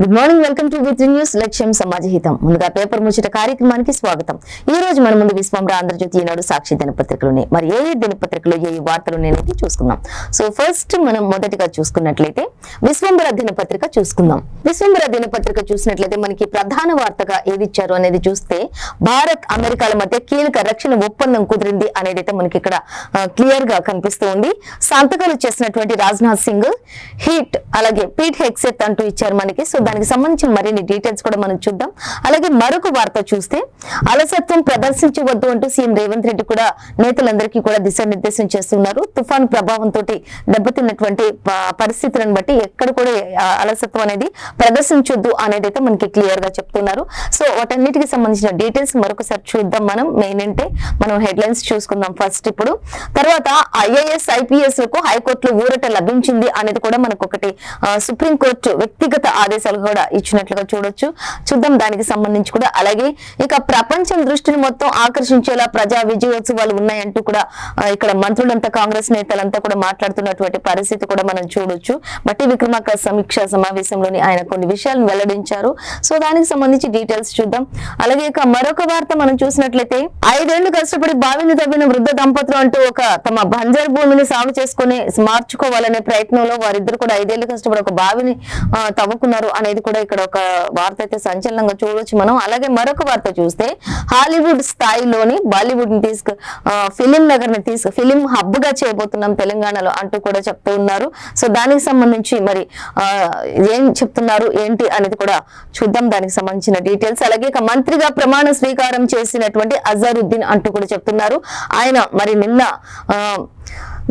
Good morning, welcome to with news. లక్ష్యం సమాజహితం. ముందుగా paper ముచ్చట కార్యక్రమానికి స్వాగతం. ఈ రోజు మన ముందు విశ్వంబర ఆంధ్రజ్యోతి, ఈనాడు, సాక్షి దినపత్రికలోనే మరి ఏ దినపత్రికలో ఏ వార్తలు నేనైతే చూసుకుందాం. సో ఫస్ట్ మనం మొదటిగా చూసుకున్నట్లయితే విశ్వంబర దినపత్రిక చూసుకుందాం. విశ్వంబర దినపత్రిక చూసినట్లయితే మనకి ప్రధాన వార్తగా ఏది ఇచ్చారు అనేది చూస్తే భారత్ అమెరికాల మధ్య కీలక రక్షణ ఒప్పందం కుదిరింది అనేది అయితే మనకి ఇక్కడ క్లియర్ గా కనిపిస్తూ ఉంది. సంతకాలు చేసినటువంటి రాజ్నాథ్ సింగ్, హిట్ అలాగే పీట్ హెగ్సెత్ అంటూ ఇచ్చారు మనకి. సో దానికి సంబంధించిన మరిన్ని డీటెయిల్స్ కూడా మనం చూద్దాం. అలాగే మరొక వార్త చూస్తే అలసత్వం ప్రదర్శించవద్దు అంటూ సీఎం రేవంత్ రెడ్డి కూడా నేతలందరికీ కూడా దిశానిర్దేశం చేస్తున్నారు. తుఫాను ప్రభావంతో దెబ్బతిన్నటువంటి పరిస్థితులను బట్టి ఎక్కడ కూడా అలసత్వం అనేది ప్రదర్శించొద్దు అనేది అయితే మనకి క్లియర్ గా చెప్తున్నారు. సో వాటన్నిటికి సంబంధించిన డీటెయిల్స్ మరొకసారి చూద్దాం. మెయిన్ అంటే మనం హెడ్లైన్స్ చూసుకుందాం ఫస్ట్. ఇప్పుడు తర్వాత ఐఏఎస్ ఐపీఎస్ లకు హైకోర్టులో ఊరట లభించింది అనేది కూడా మనకు ఒకటి సుప్రీంకోర్టు వ్యక్తిగత ఆదేశాలు కూడా ఇచ్చినట్లుగా చూద్దాం దానికి సంబంధించి కూడా. అలాగే ఇక ప్రపంచం దృష్టిని మొత్తం ఆకర్షించేలా ప్రజా విజయోత్సవాలు ఉన్నాయంటూ కూడా ఇక్కడ మంత్రులంతా, కాంగ్రెస్ నేతలంతా కూడా మాట్లాడుతున్నటువంటి పరిస్థితి కూడా మనం చూడొచ్చు. బట్టి విక్రమార్క సమీక్ష సమావేశంలోని ఆయన కొన్ని విషయాలను వెల్లడించారు. సో దానికి సంబంధించి డీటెయిల్స్ చూద్దాం. అలాగే ఇక మరొక వార్త మనం చూసినట్లయితే 5 ఏళ్లు కష్టపడి బావిని తవ్విన వృద్ధ దంపతులు అంటూ ఒక తమ బంజరు భూమిని సాగు చేసుకుని మార్చుకోవాలనే ప్రయత్నంలో వారిద్దరు కూడా 5 ఏళ్లు కష్టపడి ఒక బావిని తవ్వుకున్నారు అనేది కూడా ఇక్కడ ఒక వార్త అయితే సంచలనంగా చూడొచ్చు మనం. అలాగే మరొక వార్త చూస్తే హాలీవుడ్ స్థాయిలోని బాలీవుడ్ ని ఫిలిం నగర్ ని ఫిలిం హబ్ గా చేయబోతున్నాం తెలంగాణలో అంటూ కూడా చెప్తూ ఉన్నారు. సో దానికి సంబంధించి మరి ఏం చెప్తున్నారు ఏంటి అనేది కూడా చూద్దాం, దానికి సంబంధించిన డీటెయిల్స్. అలాగే ఇక మంత్రిగా ప్రమాణ స్వీకారం చేసినటువంటి అజరుద్దీన్ అంటూ కూడా చెప్తున్నారు. ఆయన మరి నిన్న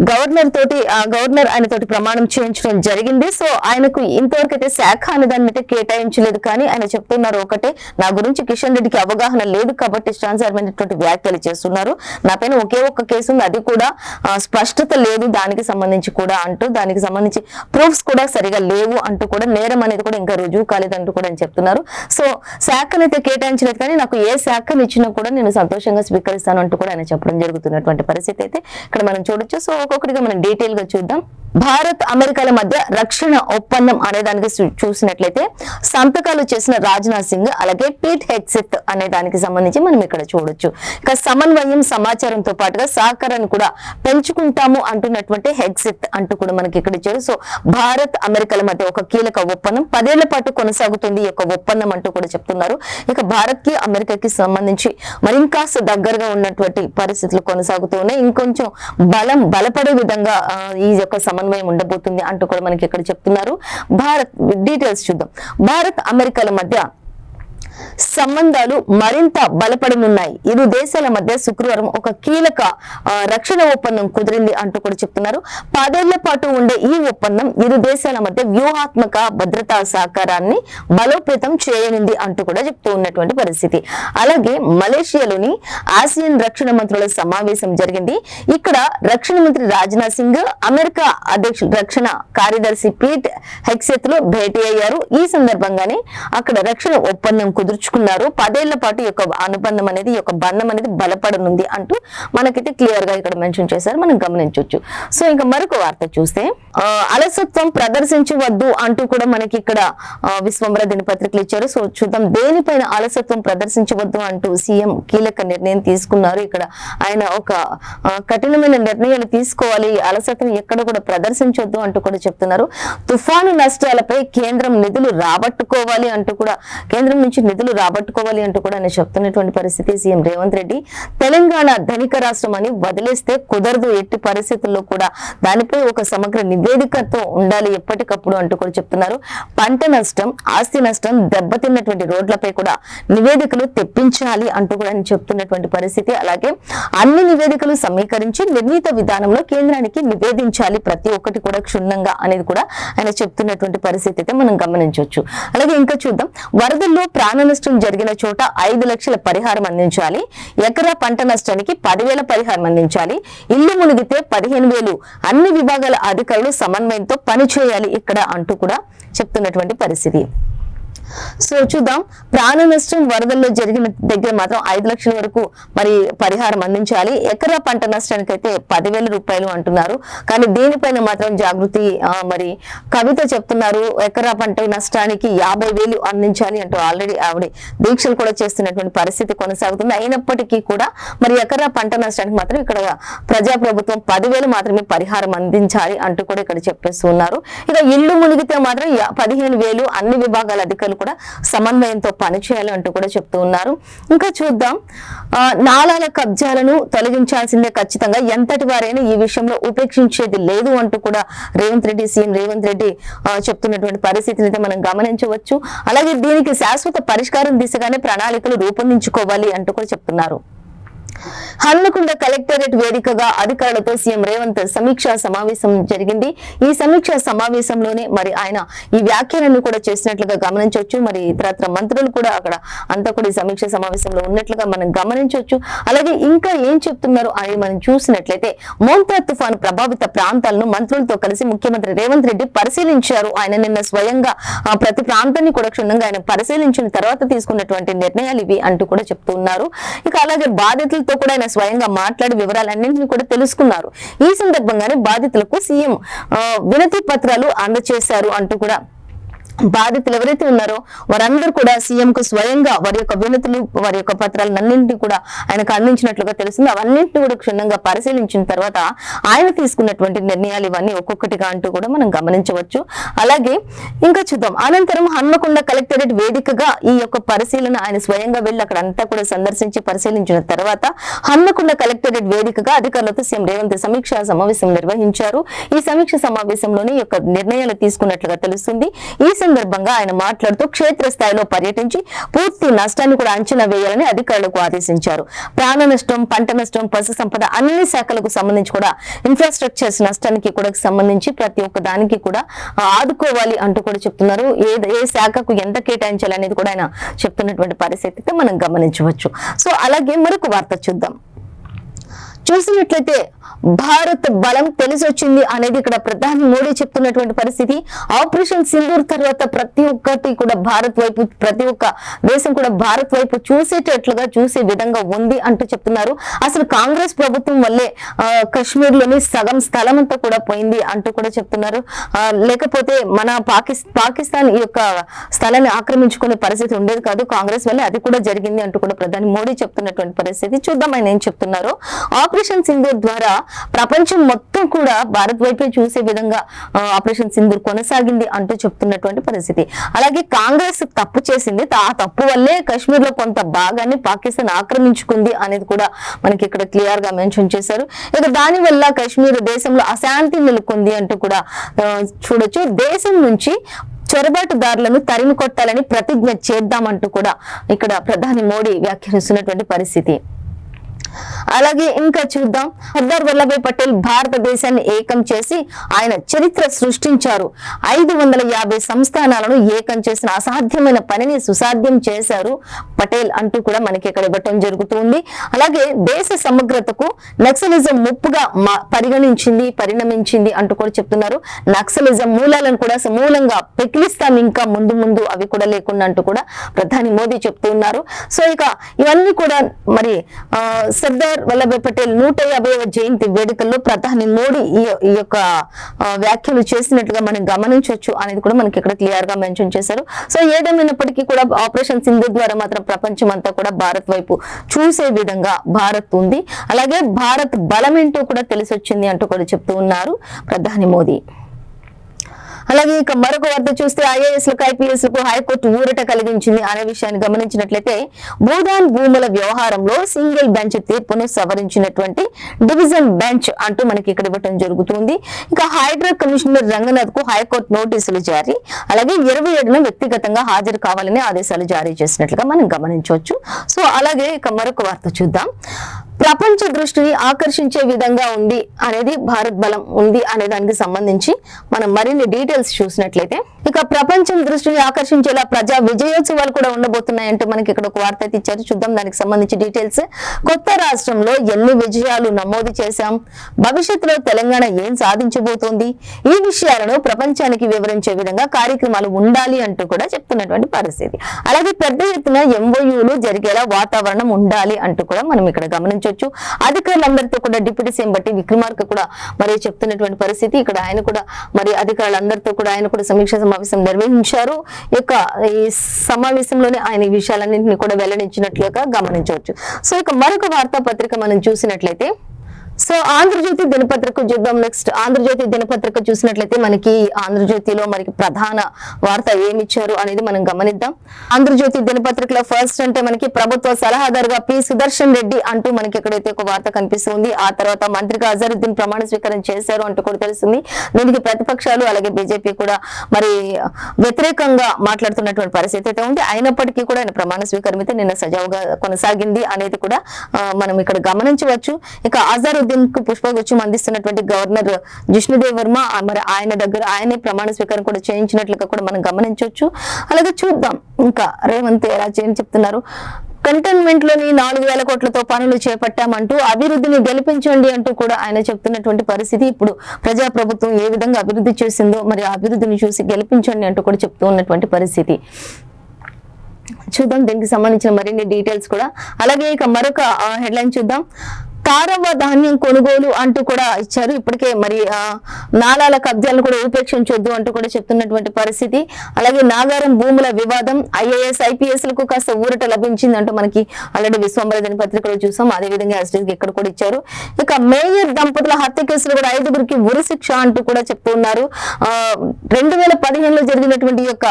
గవర్నర్ ఆయనతోటి ప్రమాణం చేయించడం జరిగింది. సో ఆయనకు ఇంతవరకు అయితే శాఖ అనే దాన్ని అయితే కేటాయించలేదు. కానీ ఆయన చెప్తున్నారు ఒకటే, నా గురించి కిషన్ రెడ్డికి అవగాహన లేదు కాబట్టి ఇష్టానుసారమైనటువంటి వ్యాఖ్యలు చేస్తున్నారు. నా పైన ఒకే ఒక్క కేసు ఉంది, అది కూడా స్పష్టత లేదు దానికి సంబంధించి కూడా అంటూ, దానికి సంబంధించి ప్రూఫ్స్ కూడా సరిగా లేవు అంటూ కూడా, నేరం అనేది కూడా ఇంకా రుజువు కాలేదంటూ కూడా అని చెప్తున్నారు. సో శాఖనైతే కేటాయించలేదు కానీ నాకు ఏ శాఖను ఇచ్చినా కూడా నేను సంతోషంగా స్వీకరిస్తాను అంటూ కూడా ఆయన చెప్పడం జరుగుతున్నటువంటి పరిస్థితి అయితే ఇక్కడ మనం చూడొచ్చు. సో ఒక్కొక్కటిగా మనం డీటెయిల్ గా చూద్దాం. భారత్ అమెరికాల మధ్య రక్షణ ఒప్పందం అనే దానికి చూసినట్లయితే సంతకాలు చేసిన రాజ్నాథ్ సింగ్ అలాగే పీట్ హెగ్సెత్ అనే దానికి సంబంధించి మనం ఇక్కడ చూడొచ్చు. ఇక సమన్వయం, సమాచారంతో పాటుగా సహకారాన్ని కూడా పెంచుకుంటాము అంటున్నటువంటి హెగ్సెత్ అంటూ కూడా మనకి ఇక్కడ ఇచ్చారు. సో భారత్ అమెరికాల మధ్య ఒక కీలక ఒప్పందం 10 ఏళ్ల పాటు కొనసాగుతుంది ఈ యొక్క ఒప్పందం అంటూ కూడా చెప్తున్నారు. ఇక భారత్ కి అమెరికాకి సంబంధించి మరి ఇంకాస్త దగ్గరగా ఉన్నటువంటి పరిస్థితులు కొనసాగుతూ ఉన్నాయి. ఇంకొంచెం బలపడే విధంగా ఈ యొక్క సమన్వయం ఉండబోతుంది అంటూ కూడా మనకి ఇక్కడ చెప్తున్నారు. భారత్ డీటెయిల్స్ చూద్దాం. భారత్ అమెరికాల మధ్య సంబంధాలు మరింత బలపడనున్నాయి. ఇరు దేశాల మధ్య శుక్రవారం ఒక కీలక రక్షణ ఒప్పందం కుదిరింది అంటూ కూడా చెప్తున్నారు. 10 ఏళ్ల పాటు ఉండే ఈ ఒప్పందం ఇరు దేశాల మధ్య వ్యూహాత్మక భద్రతా సహకారాన్ని బలోపేతం చేయనుంది అంటూ కూడా చెప్తూ ఉన్నటువంటి పరిస్థితి. అలాగే మలేషియాలోని ఆసియన్ రక్షణ మంత్రుల సమావేశం జరిగింది. ఇక్కడ రక్షణ మంత్రి రాజ్నాథ్ సింగ్, అమెరికా అధ్యక్షుడు రక్షణ కార్యదర్శి పీట్ హెగ్సెత్ లో భేటీ అయ్యారు. ఈ సందర్భంగానే అక్కడ రక్షణ ఒప్పందం కుదుర్చుకున్నారు. 10 ఏళ్ల పాటు ఈ యొక్క అనుబంధం అనేది, ఈ యొక్క బంధం అనేది బలపడనుంది అంటూ మనకైతే క్లియర్ గా ఇక్కడ మెన్షన్ చేశారు, మనం గమనించవచ్చు. సో ఇంకా మరొక వార్త చూస్తే అలసత్వం ప్రదర్శించవద్దు అంటూ కూడా మనకి ఇక్కడ విశ్వంబర దినపత్రికలు ఇచ్చారు. సో చూద్దాం దేనిపైన అలసత్వం ప్రదర్శించవద్దు అంటూ సీఎం కీలక నిర్ణయం తీసుకున్నారు. ఇక్కడ ఆయన ఒక కఠినమైన నిర్ణయాలు తీసుకోవాలి, అలసత్వం ఎక్కడ కూడా ప్రదర్శించవద్దు అంటూ కూడా చెప్తున్నారు. తుఫాను నష్టాలపై కేంద్రం నిధులు రాబట్టుకోవాలి అంటూ కూడా, కేంద్రం నుంచి నిధులు రాబట్టుకోవాలి అంటూ కూడా ఆయన చెప్తున్నటువంటి పరిస్థితి. సీఎం రేవంత్ రెడ్డి తెలంగాణ ధనిక రాష్ట్రం అని వదిలేస్తే కుదరదు, ఎట్టి పరిస్థితుల్లో కూడా దానిపై ఒక సమగ్ర నివేదికతో ఉండాలి ఎప్పటికప్పుడు అంటూ కూడా చెప్తున్నారు. పంట నష్టం, ఆస్తి నష్టం, దెబ్బతిన్నటువంటి రోడ్లపై కూడా నివేదికలు తెప్పించాలి అంటూ కూడా ఆయన చెప్తున్నటువంటి పరిస్థితి. అలాగే అన్ని నివేదికలు సమీకరించి నిర్ణీత విధానంలో కేంద్రానికి నివేదించాలి ప్రతి ఒక్కటి కూడా క్షుణ్ణంగా అనేది కూడా ఆయన చెప్తున్నటువంటి పరిస్థితి అయితే మనం గమనించవచ్చు. అలాగే ఇంకా చూద్దాం. వరదల్లో ప్రాణ నష్టం జరిగిన చోట 5 లక్షల పరిహారం అందించాలి. ఎకరా పంట నష్టానికి 10,000 పరిహారం అందించాలి. ఇల్లు మునిగితే 15,000. అన్ని విభాగాల అధికారులు సమన్వయంతో పనిచేయాలి ఇక్కడ అంటూ కూడా చెప్తున్నటువంటి పరిస్థితి. సో చూద్దాం, ప్రాణ నష్టం వరదల్లో జరిగిన దగ్గర మాత్రం 5 లక్షల వరకు మరి పరిహారం అందించాలి. ఎకరా పంట నష్టానికి అయితే 10,000 రూపాయలు అంటున్నారు. కానీ దీనిపైన మాత్రం జాగృతి మరి కవిత చెప్తున్నారు, ఎకరా పంట నష్టానికి 50,000 అందించాలి అంటూ ఆల్రెడీ ఆవిడ దీక్షలు కూడా చేస్తున్నటువంటి పరిస్థితి కొనసాగుతుంది. అయినప్పటికీ కూడా మరి ఎకరా పంట నష్టానికి మాత్రం ఇక్కడ ప్రజాప్రభుత్వం 10,000 మాత్రమే పరిహారం అందించాలి అంటూ కూడా ఇక్కడ చెప్పేస్తూ ఉన్నారు. ఇక ఇల్లు మునిగితే మాత్రం 15,000 అన్ని విభాగాల అధికారులు కూడా సమన్వయంతో పనిచేయాలి అంటూ కూడా చెప్తూ ఉన్నారు. ఇంకా చూద్దాం, నాలాల కబ్జాలను తొలగించాల్సిందే ఖచ్చితంగా, ఎంతటి వారైనా ఈ విషయంలో ఉపేక్షించేది లేదు అంటూ కూడా సీఎం రేవంత్ రెడ్డి చెప్తున్నటువంటి పరిస్థితిని అయితే మనం గమనించవచ్చు. అలాగే దీనికి శాశ్వత పరిష్కారం దిశగానే ప్రణాళికలు రూపొందించుకోవాలి అంటూ కూడా చెప్తున్నారు. హన్మకొండ కలెక్టరేట్ వేదికగా అధికారులతో సీఎం రేవంత్ సమీక్షా సమావేశం జరిగింది. ఈ సమీక్షా సమావేశంలోనే మరి ఆయన ఈ వ్యాఖ్యలను కూడా చేసినట్లుగా గమనించవచ్చు. మరి ఇతరత్ర మంత్రులు కూడా అక్కడ అంతా కూడా ఈ సమీక్షా సమావేశంలో ఉన్నట్లుగా మనం గమనించవచ్చు. అలాగే ఇంకా ఏం చెప్తున్నారు అని మనం చూసినట్లయితే, మోంతా తుఫాను ప్రభావిత ప్రాంతాలను మంత్రులతో కలిసి ముఖ్యమంత్రి రేవంత్ రెడ్డి పరిశీలించారు. ఆయన నిన్న స్వయంగా ప్రతి ప్రాంతాన్ని కూడా క్షుణ్ణంగా ఆయన పరిశీలించిన తర్వాత తీసుకున్నటువంటి నిర్ణయాలు ఇవి అంటూ కూడా చెప్తూ ఉన్నారు. ఇక అలాగే బాధితులతో కూడా ఆయన స్వయంగా మాట్లాడి వివరాలన్నింటినీ కూడా తెలుసుకున్నారు. ఈ సందర్భంగానే బాధితులకు సీఎం వినతి పత్రాలు అందజేశారు అంటూ కూడా బాధితులు ఎవరైతే ఉన్నారో వారందరూ కూడా సీఎం కు స్వయంగా వారి యొక్క వినతులు, వారి యొక్క పత్రాలన్నింటినీ కూడా ఆయనకు అందించినట్లుగా తెలుస్తుంది. అవన్నింటినీ కూడా క్షుణ్ణంగా పరిశీలించిన తర్వాత ఆయన తీసుకున్నటువంటి నిర్ణయాలు ఇవన్నీ ఒక్కొక్కటిగా అంటూ కూడా మనం గమనించవచ్చు. అలాగే ఇంకా చూద్దాం, అనంతరం హన్మకొండ కలెక్టరేట్ వేదికగా ఈ యొక్క పరిశీలన ఆయన స్వయంగా వెళ్లి అక్కడ అంతా కూడా సందర్శించి పరిశీలించిన తర్వాత హన్మకొండ కలెక్టరేట్ వేదికగా అధికారులతో సీఎం రేవంత్ సమీక్షా సమావేశం నిర్వహించారు. ఈ సమీక్ష సమావేశంలోనే ఈ యొక్క నిర్ణయాలు తీసుకున్నట్లుగా తెలుస్తుంది. ఈ సందర్భంగా ఆయన మాట్లాడుతూ క్షేత్రస్థాయిలో పర్యటించి పూర్తి నష్టాన్ని కూడా అంచనా వేయాలని అధికారులకు ఆదేశించారు. ప్రాణ నష్టం, పంట నష్టం, పశు సంపద అన్ని శాఖలకు సంబంధించి కూడా ఇన్ఫ్రాస్ట్రక్చర్స్ నష్టానికి కూడా సంబంధించి ప్రతి ఒక్క దానికి కూడా ఆదుకోవాలి అంటూ కూడా చెప్తున్నారు. ఏ శాఖకు ఎంత కేటాయించాలి అనేది కూడా ఆయన చెప్తున్నటువంటి పరిస్థితి మనం గమనించవచ్చు. సో అలాగే మరొక వార్త చూద్దాం. చూసినట్లయితే భారత్ బలం తెలిసొచ్చింది అనేది ఇక్కడ ప్రధాని మోడీ చెప్తున్నటువంటి పరిస్థితి. ఆపరేషన్ సింధూర్ తర్వాత ప్రతి ఒక్కటి కూడా భారత్ వైపు, ప్రతి ఒక్క దేశం కూడా భారత్ వైపు చూసే విధంగా ఉంది అంటూ చెప్తున్నారు. అసలు కాంగ్రెస్ ప్రభుత్వం వల్లే కశ్మీర్ లోని సగం స్థలం అంతా కూడా పోయింది అంటూ కూడా చెప్తున్నారు. లేకపోతే మన పాకిస్తాన్ ఈ యొక్క స్థలాన్ని ఆక్రమించుకునే పరిస్థితి ఉండేది కాదు, కాంగ్రెస్ వల్లే అది కూడా జరిగింది అంటూ కూడా ప్రధాని మోడీ చెప్తున్నటువంటి పరిస్థితి. చూద్దాం ఆయన ఏం చెప్తున్నారో. ఆపరేషన్ సింధూర్ ద్వారా ప్రపంచం మొత్తం కూడా భారత్ వైపే చూసే విధంగా ఆపరేషన్ సింధూర్ కొనసాగింది అంటూ చెప్తున్నటువంటి పరిస్థితి. అలాగే కాంగ్రెస్ తప్పు చేసింది, ఆ తప్పు వల్లే కాశ్మీర్ లో కొంత భాగాన్ని పాకిస్తాన్ ఆక్రమించుకుంది అనేది కూడా మనకి ఇక్కడ క్లియర్ గా మెన్షన్ చేశారు. ఇక దాని వల్ల కాశ్మీర్ దేశంలో అశాంతి నెలకొంది అంటూ కూడా చూడొచ్చు. దేశం నుంచి చొరబాటుదారులను తరిమి కొట్టాలని ప్రతిజ్ఞ చేద్దామంటూ కూడా ఇక్కడ ప్రధాని మోడీ వ్యాఖ్యానిస్తున్నటువంటి పరిస్థితి. అలాగే ఇంకా చూద్దాం, సర్దార్ వల్లభాయ్ పటేల్ భారతదేశాన్ని ఏకం చేసి ఆయన చరిత్ర సృష్టించారు. 550 సంస్థానాలను ఏకం చేసిన అసాధ్యమైన పనిని సుసాధ్యం చేశారు పటేల్ అంటూ కూడా మనకి ఇక్కడ ఇవ్వటం జరుగుతుంది. అలాగే దేశ సమగ్రతకు నక్సలిజం ముప్పుగా పరిణమించింది అంటూ కూడా చెప్తున్నారు. నక్సలిజం మూలాలను కూడా సమూలంగా పెకిలిస్తాం ఇంకా ముందు అవి కూడా లేకుండా అంటూ కూడా ప్రధాని మోదీ చెప్తూ ఉన్నారు. సో ఇక ఇవన్నీ కూడా మరి సర్దార్ వల్లభాయ్ పటేల్ 150వ జయంతి వేడుకల్లో ప్రధాని మోడీ ఈ యొక్క వ్యాఖ్యలు చేసినట్లుగా మనం గమనించవచ్చు అనేది కూడా మనకి ఇక్కడ క్లియర్ గా మెన్షన్ చేశారు. సో ఏదేమైనప్పటికీ కూడా ఆపరేషన్ సింధు ద్వారా మాత్రం ప్రపంచం అంతా కూడా భారత్ వైపు చూసే విధంగా భారత్ ఉంది. అలాగే భారత్ బలం ఏంటో కూడా తెలిసొచ్చింది అంటూ కూడా చెప్తూ ఉన్నారు ప్రధాని మోదీ. అలాగే ఇక మరొక వార్త చూస్తే ఐఏఎస్లకు ఐపీఎస్లకు హైకోర్టు ఊరట కలిగించింది అనే విషయాన్ని గమనించినట్లయితే భూదాన్ భూముల వ్యవహారంలో సింగిల్ బెంచ్ తీర్పును సవరించినటువంటి డివిజన్ బెంచ్ అంటూ మనకి ఇక్కడ ఇవ్వటం జరుగుతుంది. ఇక హైడ్రా కమిషనర్ రంగనాథ్ కు హైకోర్టు నోటీసులు జారీ, అలాగే 27న వ్యక్తిగతంగా హాజరు కావాలని ఆదేశాలు జారీ చేసినట్లుగా మనం గమనించవచ్చు. సో అలాగే ఇక మరొక వార్త చూద్దాం. ప్రపంచ దృష్టిని ఆకర్షించే విధంగా ఉంది అనేది భారత్ బలం ఉంది అనే దానికి సంబంధించి మనం మరిన్ని డీటెయిల్స్ చూసినట్లయితే ఇక ప్రపంచం దృష్టిని ఆకర్షించేలా ప్రజా విజయోత్సవాలు కూడా ఉండబోతున్నాయంటూ మనకి ఇక్కడ ఒక వార్త అయితే ఇచ్చారు. చూద్దాం దానికి సంబంధించి డీటెయిల్స్. కొత్త రాష్ట్రంలో ఎన్ని విజయాలు నమోదు చేశాం, భవిష్యత్తులో తెలంగాణ ఏం సాధించబోతోంది, ఈ విషయాలను ప్రపంచానికి వివరించే విధంగా కార్యక్రమాలు ఉండాలి అంటూ కూడా చెప్తున్నటువంటి పరిస్థితి. అలాగే పెద్ద ఎత్తున ఎంఓయూలు జరిగేలా వాతావరణం ఉండాలి అంటూ కూడా మనం ఇక్కడ గమనించవచ్చు. అధికారులందరితో కూడా డిప్యూటీ సీఎం బట్టి విక్రమార్క కూడా మరి చెప్తున్నటువంటి పరిస్థితి. ఇక్కడ ఆయన కూడా మరి అధికారులందరితో కూడా ఆయన కూడా సమీక్ష సమావేశం నిర్వహించారు. ఈ సమావేశంలోనే ఆయన ఈ విషయాలన్నింటినీ కూడా వెల్లడించినట్లుగా గమనించవచ్చు. సో ఇక మరొక వార్తాపత్రిక మనం చూసినట్లయితే సో ఆంధ్రజ్యోతి దినపత్రిక చూద్దాం. నెక్స్ట్ ఆంధ్రజ్యోతి దినపత్రిక చూసినట్లయితే మనకి ఆంధ్రజ్యోతిలో మనకి ప్రధాన వార్త ఏమిచ్చారు అనేది మనం గమనిద్దాం. ఆంధ్రజ్యోతి దినపత్రికలో ఫస్ట్ అంటే మనకి ప్రభుత్వ సలహాదారుగా పి సుదర్శన్ రెడ్డి అంటూ మనకి ఎక్కడైతే ఒక వార్త కనిపిస్తుంది. ఆ తర్వాత మంత్రిగా అజరుద్దీన్ ప్రమాణ స్వీకారం చేశారు అంటూ కూడా తెలుస్తుంది. దీనికి ప్రతిపక్షాలు అలాగే బీజేపీ కూడా మరి వ్యతిరేకంగా మాట్లాడుతున్నటువంటి పరిస్థితి అయితే ఉంది. అయినప్పటికీ కూడా ఆయన ప్రమాణ స్వీకారం అయితే నిన్న సజావుగా కొనసాగింది అనేది కూడా మనం ఇక్కడ గమనించవచ్చు. ఇక అజరుద్దీన్ కు పుష్పగుచ్చం అందిస్తున్నటువంటి గవర్నర్ జిష్ణుదేవ్ వర్మ మరి ఆయన దగ్గర ఆయనే ప్రమాణ స్వీకారం కూడా చేయించినట్లుగా కూడా మనం గమనించవచ్చు. అలాగే చూద్దాం ఇంకా రేవంత్ ఎలా చెప్తున్నారు. కంటైన్మెంట్ లోని 4,000 కోట్లతో పనులు చేపట్టామంటూ అభివృద్ధిని గెలిపించండి అంటూ కూడా ఆయన చెప్తున్నటువంటి పరిస్థితి. ఇప్పుడు ప్రజాప్రభుత్వం ఏ విధంగా అభివృద్ధి చేసిందో మరి అభివృద్ధిని చూసి గెలిపించండి అంటూ కూడా చెప్తూ ఉన్నటువంటి పరిస్థితి. చూద్దాం దీనికి సంబంధించిన మరిన్ని డీటెయిల్స్ కూడా. అలాగే ఇక మరొక హెడ్లైన్ చూద్దాం. కారవ ధాన్యం కొనుగోలు అంటూ కూడా ఇచ్చారు. ఇప్పటికే మరి నాలాల కబ్జాలను కూడా ఉపేక్షించొద్దు అంటూ కూడా చెప్తున్నటువంటి పరిస్థితి. అలాగే నాగారం భూముల వివాదం IAS IPS లకు కాస్త ఊరట లభించింది అంటూ మనకి ఆల్రెడీ విశ్వంబర దినపత్రికలో చూసాం. అదేవిధంగా ఇక్కడ కూడా ఇచ్చారు. ఇక మేయర్ దంపతుల హత్య కేసులు కూడా 5గురికి ఉరిశిక్ష అంటూ కూడా చెప్తున్నారు. 2015లో జరిగినటువంటి యొక్క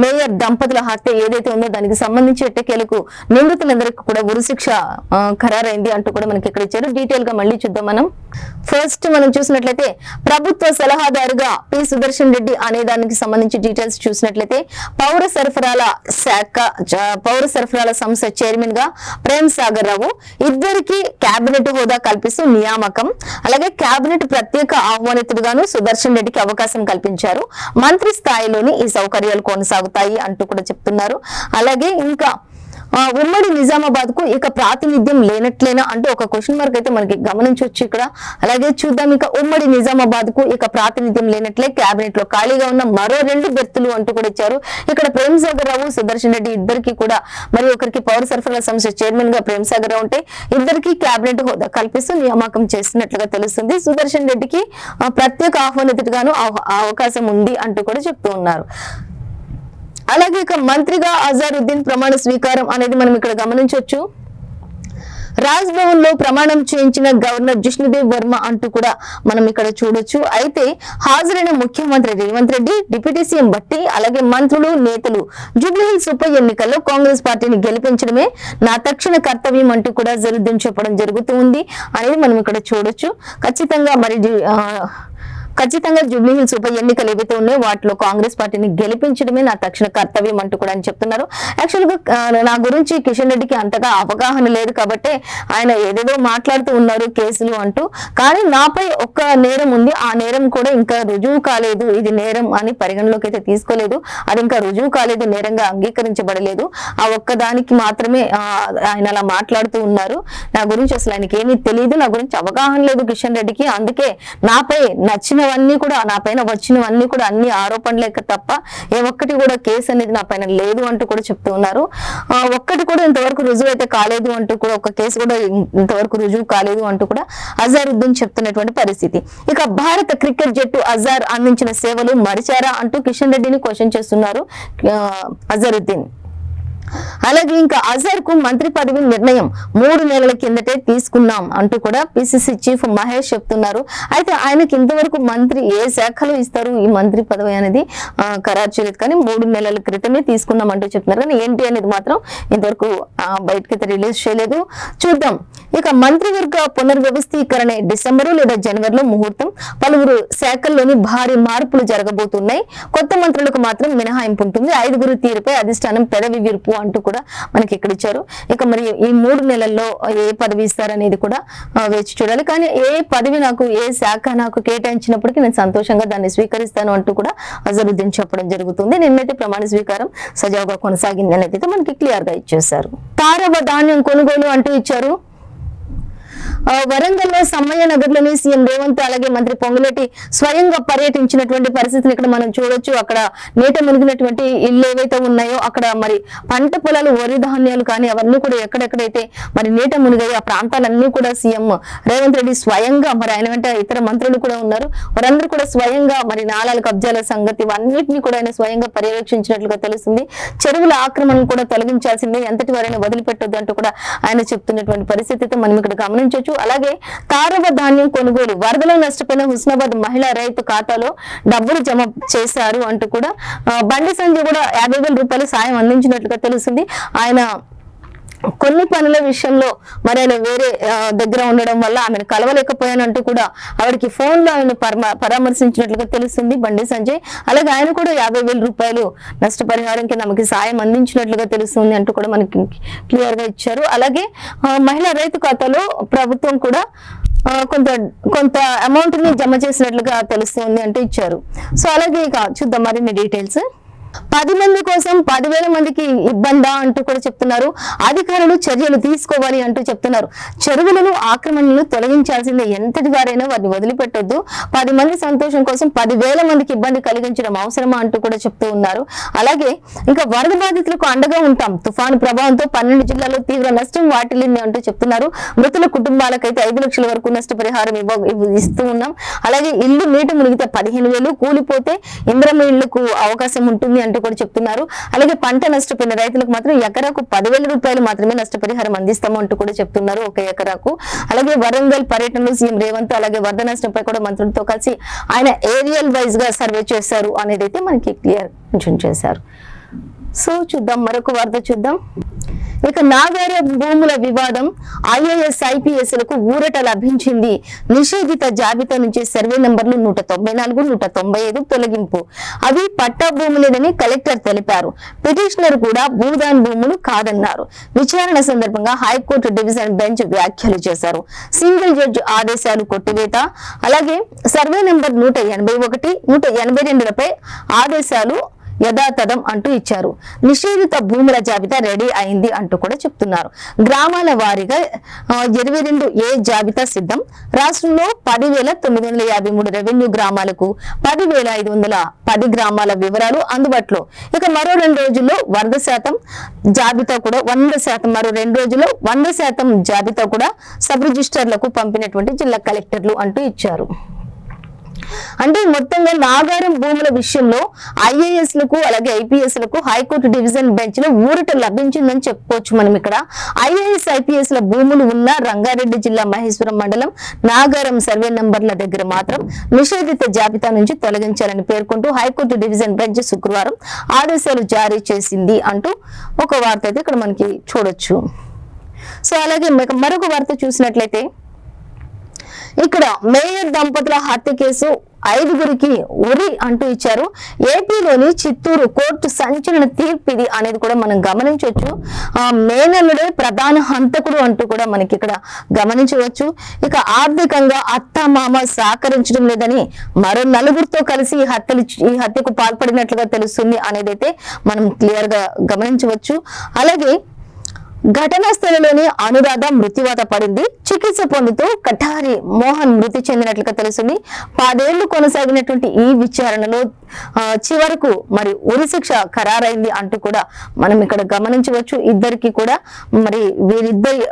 మేయర్ దంపతుల హత్య ఏదైతే ఉందో దానికి సంబంధించి ఎట్టకేలకు నిందితులందరికీ కూడా ఉరిశిక్ష ఖరారైంది అంటూ కూడా మనకి ఇచ్చారు. డీటెయిల్ గా మళ్ళీ చూద్దాం. మనం ఫస్ట్ మనం చూసినట్లయితే ప్రభుత్వ సలహాదారుగా పి సుదర్శన్ రెడ్డి అనే దానికి సంబంధించి డీటెయిల్స్ చూసినట్లయితే పౌర సరఫరాల సంస్థ చైర్మన్ గా ప్రేమ్ సాగర్ రావు, ఇద్దరికి కేబినెట్ హోదా కల్పిస్తూ నియామకం. అలాగే కేబినెట్ ప్రత్యేక ఆహ్వానితుడుగాను సుదర్శన్ రెడ్డికి అవకాశం కల్పించారు. మంత్రి స్థాయిలోని ఈ సౌకర్యాలు కొనసాగుతాయి అంటూ కూడా చెప్తున్నారు. అలాగే ఇంకా ఉమ్మడి నిజామాబాద్ కు ఇక ప్రాతినిధ్యం లేనట్లేనా అంటూ ఒక క్వశ్చన్ మార్క్ అయితే మనకి గమనించవచ్చు ఇక్కడ. అలాగే చూద్దాం ఇక ఉమ్మడి నిజామాబాద్ కు ఇక ప్రాతినిధ్యం లేనట్లే కేబినెట్ లో ఖాళీగా ఉన్న మరో 2 బెర్తులు అంటూ కూడా ఇచ్చారు. ఇక్కడ ప్రేమ్ సాగర్ రావు సుదర్శన్ రెడ్డి ఇద్దరికి కూడా మరి ఒకరికి పౌర సరఫరాల సంస్థ చైర్మన్ గా ప్రేమ్ సాగర్ రావు ఉంటే ఇద్దరికి కేబినెట్ హోదా కల్పిస్తూ నియామకం చేసినట్లుగా తెలుస్తుంది. సుదర్శన్ రెడ్డికి ప్రత్యేక ఆహ్వానితుడిగాను అవకాశం ఉంది అంటూ కూడా చెప్తూ ఉన్నారు. అలాగే ఇక మంత్రిగా అజరుద్దీన్ ప్రమాణ స్వీకారం అనేది మనం ఇక్కడ గమనించవచ్చు. రాజ్ భవన్ లో ప్రమాణం చేయించిన గవర్నర్ జిష్ణుదేవ్ వర్మ అంటూ కూడా మనం ఇక్కడ చూడొచ్చు. అయితే హాజరైన ముఖ్యమంత్రి రేవంత్ రెడ్డి, డిప్యూటీ సీఎం బట్టి అలాగే మంత్రులు నేతలు జూబ్లీహిల్స్ ఉప ఎన్నికల్లో కాంగ్రెస్ పార్టీని గెలిపించడమే నా తక్షణ కర్తవ్యం అంటూ కూడా అజరుద్దీన్ చెప్పడం జరుగుతుంది అనేది మనం ఇక్కడ చూడొచ్చు. ఖచ్చితంగా జూబ్లీహిల్స్ ఉప ఎన్నికలు ఏవైతే ఉన్నాయో వాటిలో కాంగ్రెస్ పార్టీని గెలిపించడమే నా తక్షణ కర్తవ్యం అంటూ కూడా అని చెప్తున్నారు. యాక్చువల్ గా నా గురించి కిషన్ రెడ్డికి అంతగా అవగాహన లేదు కాబట్టి ఆయన ఏదేదో మాట్లాడుతూ ఉన్నారు కేసులు అంటూ. కానీ నాపై ఒక్క నేరం ఉంది, ఆ నేరం కూడా ఇంకా రుజువు కాలేదు, ఇది నేరం అని పరిగణలోకి అయితే తీసుకోలేదు, అది ఇంకా రుజువు కాలేదు, నేరంగా అంగీకరించబడలేదు, ఆ ఒక్కదానికి మాత్రమే ఆయన అలా మాట్లాడుతూ ఉన్నారు. నా గురించి అసలు ఆయనకి ఏమీ తెలియదు, నా గురించి అవగాహన లేదు కిషన్ రెడ్డికి, అందుకే నాపై నచ్చినవన్నీ కూడా నా పైన వచ్చినవన్నీ కూడా అన్ని ఆరోపణలే తప్ప ఏ ఒక్కటి కూడా కేసు అనేది నా పైన లేదు అంటూ కూడా చెప్తూ ఉన్నారు. ఒక్కటి కూడా ఇంతవరకు రుజువు అయితే కాలేదు అంటూ కూడా ఒక కేసు కూడా ఇంతవరకు రుజువు కాలేదు అంటూ కూడా అజరుద్దీన్ చెప్తున్నటువంటి పరిస్థితి. ఇక భారత క్రికెట్ జట్టు అజార్ అందించిన సేవలు మరిచారా అంటూ కిషన్ రెడ్డిని క్వశ్చన్ చేస్తున్నారు అజరుద్దీన్. అలాగే ఇంకా అజర్ కు మంత్రి పదవి నిర్ణయం 3 నెలల కిందటే తీసుకున్నాం అంటూ కూడా పిసిసి చీఫ్ మహేష్ చెప్తున్నారు. అయితే ఆయనకి ఇంతవరకు మంత్రి ఏ శాఖలో ఇస్తారు ఈ మంత్రి పదవి అనేది ఖరారు చేయలేదు, కానీ 3 నెలల క్రితమే తీసుకున్నాం అంటూ చెప్తున్నారు. కానీ ఏంటి అనేది మాత్రం ఇంతవరకు బయటకైతే రిలీజ్ చేయలేదు. చూద్దాం. ఇక మంత్రివర్గ పునర్వ్యవస్థీకరణ డిసెంబరు లేదా జనవరిలో ముహూర్తం. పలువురు శాఖల్లోని భారీ మార్పులు జరగబోతున్నాయి. కొత్త మంత్రులకు మాత్రం మినహాయింపు ఉంటుంది. 5గురు తీరుపై అధిష్టానం పెదవి విరుపు అంటూ కూడా మనకి ఇక్కడ ఇచ్చారు. ఇక మరి ఈ 3 నెలల్లో ఏ పదవి ఇస్తారనేది కూడా వేచి చూడాలి. కానీ ఏ పదవి నాకు, ఏ శాఖ నాకు కేటాయించినప్పటికీ నేను సంతోషంగా దాన్ని స్వీకరిస్తాను అంటూ కూడా అజరుద్దీన్ చెప్పడం జరుగుతుంది. నిన్నటి ప్రమాణ స్వీకారం సజావుగా కొనసాగింది అనేది అయితే మనకి క్లియర్ గా ఇచ్చేశారు. తారవ ధాన్యం కొనుగోలు అంటూ ఇచ్చారు. వరంగల్లో సమ్మయ్య నగర్ లోని సీఎం రేవంత్ అలాగే మంత్రి పొంగులేటి స్వయంగా పర్యటించినటువంటి పరిస్థితిని ఇక్కడ మనం చూడొచ్చు. అక్కడ నీట మునిగినటువంటి ఇల్లు ఏవైతే ఉన్నాయో అక్కడ మరి పంట పొలాలు, వరి ధాన్యాలు కానీ అవన్నీ కూడా ఎక్కడెక్కడైతే మరి నీట మునిగాయి ఆ ప్రాంతాలన్నీ కూడా సీఎం రేవంత్ రెడ్డి స్వయంగా, మరి ఆయన వెంట ఇతర మంత్రులు కూడా ఉన్నారు, వారందరూ కూడా స్వయంగా మరి నాలాల కబ్జాల సంగతి అన్నింటినీ కూడా ఆయన స్వయంగా పర్యవేక్షించినట్లుగా తెలుస్తుంది. చెరువుల ఆక్రమణను కూడా తొలగించాల్సిందే, ఎంతటి వారైనా వదిలిపెట్టొద్దు అంటూ కూడా ఆయన చెప్తున్నటువంటి పరిస్థితితో మనం ఇక్కడ గమనించవచ్చు. అలాగే తారవ ధాన్యం కొనుగోలు, వరదలో నష్టపోయిన హుస్నాబాద్ మహిళా రైతు ఖాతాలో డబ్బులు జమ చేశారు అంటూ కూడా బండి సంజయ్ కూడా 50,000 రూపాయలు సాయం అందించినట్లుగా తెలుస్తుంది. ఆయన కొన్ని పనుల విషయంలో మరి ఆయన వేరే దగ్గర ఉండడం వల్ల ఆమెను కలవలేకపోయానంటూ కూడా ఆవిడకి ఫోన్ లో ఆయన పరామర్శించినట్లుగా తెలుస్తుంది బండి సంజయ్. అలాగే ఆయన కూడా 50,000 రూపాయలు నష్టపరిహారం కింద ఆమెకి సాయం అందించినట్లుగా తెలుస్తుంది అంటూ కూడా మనకి క్లియర్ గా ఇచ్చారు. అలాగే మహిళా రైతు ఖాతాలో ప్రభుత్వం కూడా కొంత అమౌంట్ ని జమ చేసినట్లుగా తెలుస్తుంది అంటూ ఇచ్చారు. సో అలాగే ఇక చూద్దాం మరిన్ని డీటెయిల్స్. 10 మంది కోసం 10,000 మందికి ఇబ్బందా అంటూ కూడా చెప్తున్నారు. అధికారులు చర్యలు తీసుకోవాలి అంటూ చెప్తున్నారు. చెరువులను, ఆక్రమణలను తొలగించాల్సిందే, ఎంతటి వారైనా వారిని వదిలిపెట్టొద్దు. 10 మంది సంతోషం కోసం 10,000 మందికి ఇబ్బంది కలిగించడం అవసరమా అంటూ కూడా చెప్తూ ఉన్నారు. అలాగే ఇంకా వరద బాధితులకు అండగా ఉంటాం, తుఫాను ప్రభావంతో 12 జిల్లాల్లో తీవ్ర నష్టం వాటిల్లింది అంటూ చెప్తున్నారు. మృతుల కుటుంబాలకైతే 5 లక్షల వరకు నష్టపరిహారం ఇస్తూ ఉన్నాం. అలాగే ఇల్లు నీట మునిగితే 15,000, కూలిపోతే ఇంద్రమ్మ ఇళ్లకు అవకాశం ఉంటుంది అంటూ కూడా చెప్తున్నారు. అలాగే పంట నష్టపోయిన రైతులకు మాత్రం ఎకరాకు 10,000 రూపాయలు మాత్రమే నష్టపరిహారం అందిస్తాము అంటూ కూడా చెప్తున్నారు ఒక ఎకరాకు. అలాగే వరంగల్ పర్యటనలో సీఎం రేవంత్ అలాగే వరద నష్టంపై కూడా మంత్రులతో కలిసి ఆయన ఏరియల్ వైజ్ గా సర్వే చేశారు అనేది అయితే మనకి క్లియర్ చేశారు. సో చూద్దాం మరొక వార్త చూద్దాం. ఇక నాగార భూముల వివాదం, IAS IPSలకు ఊరట లభించింది. నిషేధిత జాబితా నుంచి సర్వే నంబర్లు 194, 195 తొలగింపు. అవి పట్టా భూములేనని కలెక్టర్ తెలిపారు. పిటిషనర్ కూడా భూదాన్ భూములు కాదన్నారు. విచారణ సందర్భంగా హైకోర్టు డివిజన్ బెంచ్ వ్యాఖ్యలు చేశారు. సింగిల్ జడ్జి ఆదేశాలు కొట్టివేత, అలాగే సర్వే నంబర్ 181, 182లపై ఆదేశాలు యథాతథం అంటూ ఇచ్చారు. నిషేధిత భూముల జాబితా రెడీ అయింది అంటూ కూడా చెప్తున్నారు. గ్రామాల వారీగా 22A జాబితా సిద్ధం. రాష్ట్రంలో 10,953 రెవెన్యూ గ్రామాలకు 10,510 గ్రామాల వివరాలు అందుబాటులో. ఇక మరో 2 రోజుల్లో 100% జాబితా కూడా 100%, మరో 2 రోజుల్లో 100% జాబితా కూడా సబ్ రిజిస్టర్లకు పంపినటువంటి జిల్లా కలెక్టర్లు అంటూ ఇచ్చారు. అంటే మొత్తంగా నాగారం భూముల విషయంలో IASలకు అలాగే IPSలకు హైకోర్టు డివిజన్ బెంచ్ లో ఊరట లభించిందని చెప్పుకోవచ్చు మనం. ఇక్కడ IAS IPSల భూములు ఉన్న రంగారెడ్డి జిల్లా మహేశ్వరం మండలం నాగారం సర్వే నంబర్ల దగ్గర మాత్రం నిషేధిత జాబితా నుంచి తొలగించాలని పేర్కొంటూ హైకోర్టు డివిజన్ బెంచ్ శుక్రవారం ఆదేశాలు జారీ చేసింది అంటూ ఒక వార్త అయితే ఇక్కడ మనకి చూడొచ్చు. సో అలాగే మరొక వార్త చూసినట్లయితే ఇక్కడ మేయర్ దంపతుల హత్య కేసు 5గురికి ఉరి అంటూ ఇచ్చారు. ఏపీలోని చిత్తూరు కోర్టు సంచలన తీర్పు ఇది అనేది కూడా మనం గమనించవచ్చు. మేనల్లుడే ప్రధాన హంతకుడు అంటూ కూడా మనకి ఇక్కడ గమనించవచ్చు. ఇక ఆర్థికంగా అత్త మామ సహకరించడం లేదని మరో 4గురితో కలిసి ఈ హత్యకు పాల్పడినట్లుగా తెలుస్తుంది అనేది అయితే మనం క్లియర్ గా గమనించవచ్చు. అలాగే ఘటనా స్థలంలోని అనురాధ మృత్యువాత పడింది. చికిత్స పొందుతూ కఠారి మోహన్ మృతి చెందినట్లుగా తెలుస్తుంది. 10 ఏళ్లు కొనసాగినటువంటి ఈ విచారణలో చివరకు మరి ఉరిశిక్ష ఖరారైంది అంటూ కూడా మనం ఇక్కడ గమనించవచ్చు. ఇద్దరికి కూడా మరి వీరిద్దరి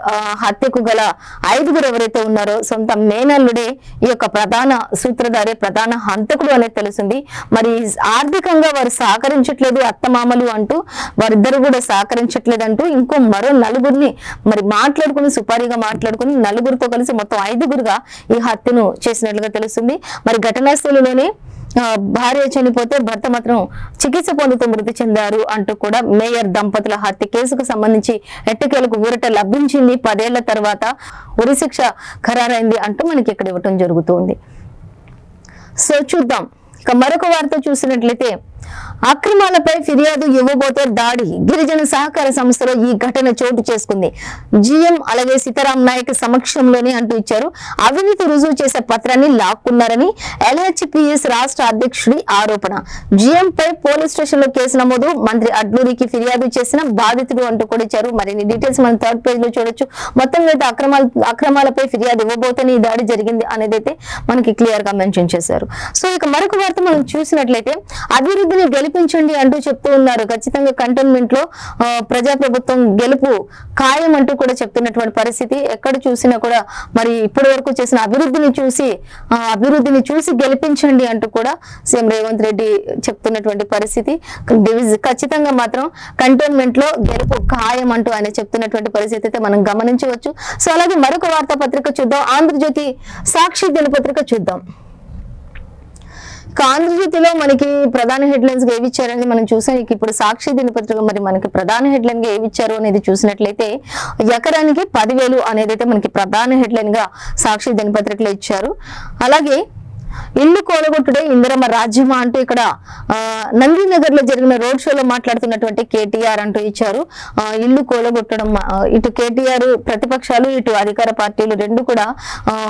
హత్యకు గల 5గురు ఎవరైతే ఉన్నారో సొంత మేనల్లుడే ఈ యొక్క ప్రధాన సూత్రధారి, ప్రధాన హంతకుడు అనేది తెలుస్తుంది. మరి ఆర్థికంగా వారు సహకరించట్లేదు అత్తమామలు అంటూ, వారిద్దరు కూడా సహకరించట్లేదు అంటూ ఇంకో మరో 4గురిని మరి మాట్లాడుకుని సుపారీగా మాట్లాడుకుని 4గురితో కలిసి మొత్తం 5గురుగా ఈ హత్యను చేసినట్లుగా తెలుస్తుంది. మరి ఘటనా స్థలంలోనే భార్య చనిపోతే భర్త మాత్రం చికిత్స పొందుతూ మృతి చెందారు అంటూ కూడా మేయర్ దంపతుల హత్య కేసుకు సంబంధించి ఎట్టకేలకు ఊరట లభించింది. 10 ఏళ్ల తర్వాత ఉరిశిక్ష ఖరారైంది అంటూ మనకి ఇక్కడ ఇవ్వటం జరుగుతుంది. సో చూద్దాం ఇక మరొక వార్త చూసినట్లయితే అక్రమాలపై ఫిర్యాదు ఇవ్వబోతే దాడి, గిరిజన సహకార సంస్థలో ఈ ఘటన చోటు చేసుకుంది. జిఎం అలాగే సీతారాం నాయక్ సమక్షంలోనే అంటూ ఇచ్చారు. అవినీతి రుజువు చేసే పత్రాన్ని లాక్కున్నారని ఎల్హెచ్పిఎస్ రాష్ట్ర అధ్యక్షుడి ఆరోపణ. జిఎం పై పోలీస్ స్టేషన్ లో కేసు నమోదు, మంత్రి అడ్లూరికి ఫిర్యాదు చేసిన బాధితుడు అంటూ కూడా ఇచ్చారు. మరిన్ని డీటెయిల్స్ మనం థర్డ్ పేజ్ లో చూడొచ్చు. మొత్తం మీద అక్రమాలపై ఫిర్యాదు ఇవ్వబోతేనే ఈ దాడి జరిగింది అనేది అయితే మనకి క్లియర్ గా మెన్షన్ చేశారు. సో ఇక మరొక వార్త మనం చూసినట్లయితే అభివృద్ధిని గెలిపించండి అంటూ చెప్తూ ఉన్నారు. ఖచ్చితంగా కంటోన్మెంట్ లో ప్రజాప్రభుత్వం గెలుపు ఖాయం అంటూ కూడా చెప్తున్నటువంటి పరిస్థితి. ఎక్కడ చూసినా కూడా మరి ఇప్పటి వరకు చేసిన అభివృద్ధిని చూసి గెలిపించండి అంటూ కూడా సీఎం రేవంత్ రెడ్డి చెప్తున్నటువంటి పరిస్థితి. ఖచ్చితంగా మాత్రం కంటోన్మెంట్ లో గెలుపు ఖాయం అంటూ ఆయన చెప్తున్నటువంటి పరిస్థితి అయితే మనం గమనించవచ్చు. సో అలాగే మరొక వార్తాపత్రిక చూద్దాం. ఆంధ్రజ్యోతి సాక్షి దినపత్రిక చూద్దాం. ఆంధ్రజ్యోతిలో మనకి ప్రధాన హెడ్లైన్స్ గా ఏవి ఇచ్చారని మనం చూసాం. ఇప్పుడు సాక్షి దినపత్రిక మరి మనకి ప్రధాన హెడ్లైన్ గా ఏవి ఇచ్చారు అనేది చూసినట్లయితే ఎకరానికి 10,000 అనేది అయితే మనకి ప్రధాన హెడ్లైన్ గా సాక్షి దినపత్రికలో ఇచ్చారు. అలాగే ఇల్లు కోలగొట్టుడే ఇందిరమ్మ రాజ్యమా అంటూ ఇక్కడ నందినగర్ లో జరిగిన రోడ్ షోలో మాట్లాడుతున్నటువంటి కేటీఆర్ అంటూ ఇచ్చారు. ఇల్లు కోలగొట్టడం, ఇటు కేటీఆర్ ప్రతిపక్షాలు ఇటు అధికార పార్టీలు రెండు కూడా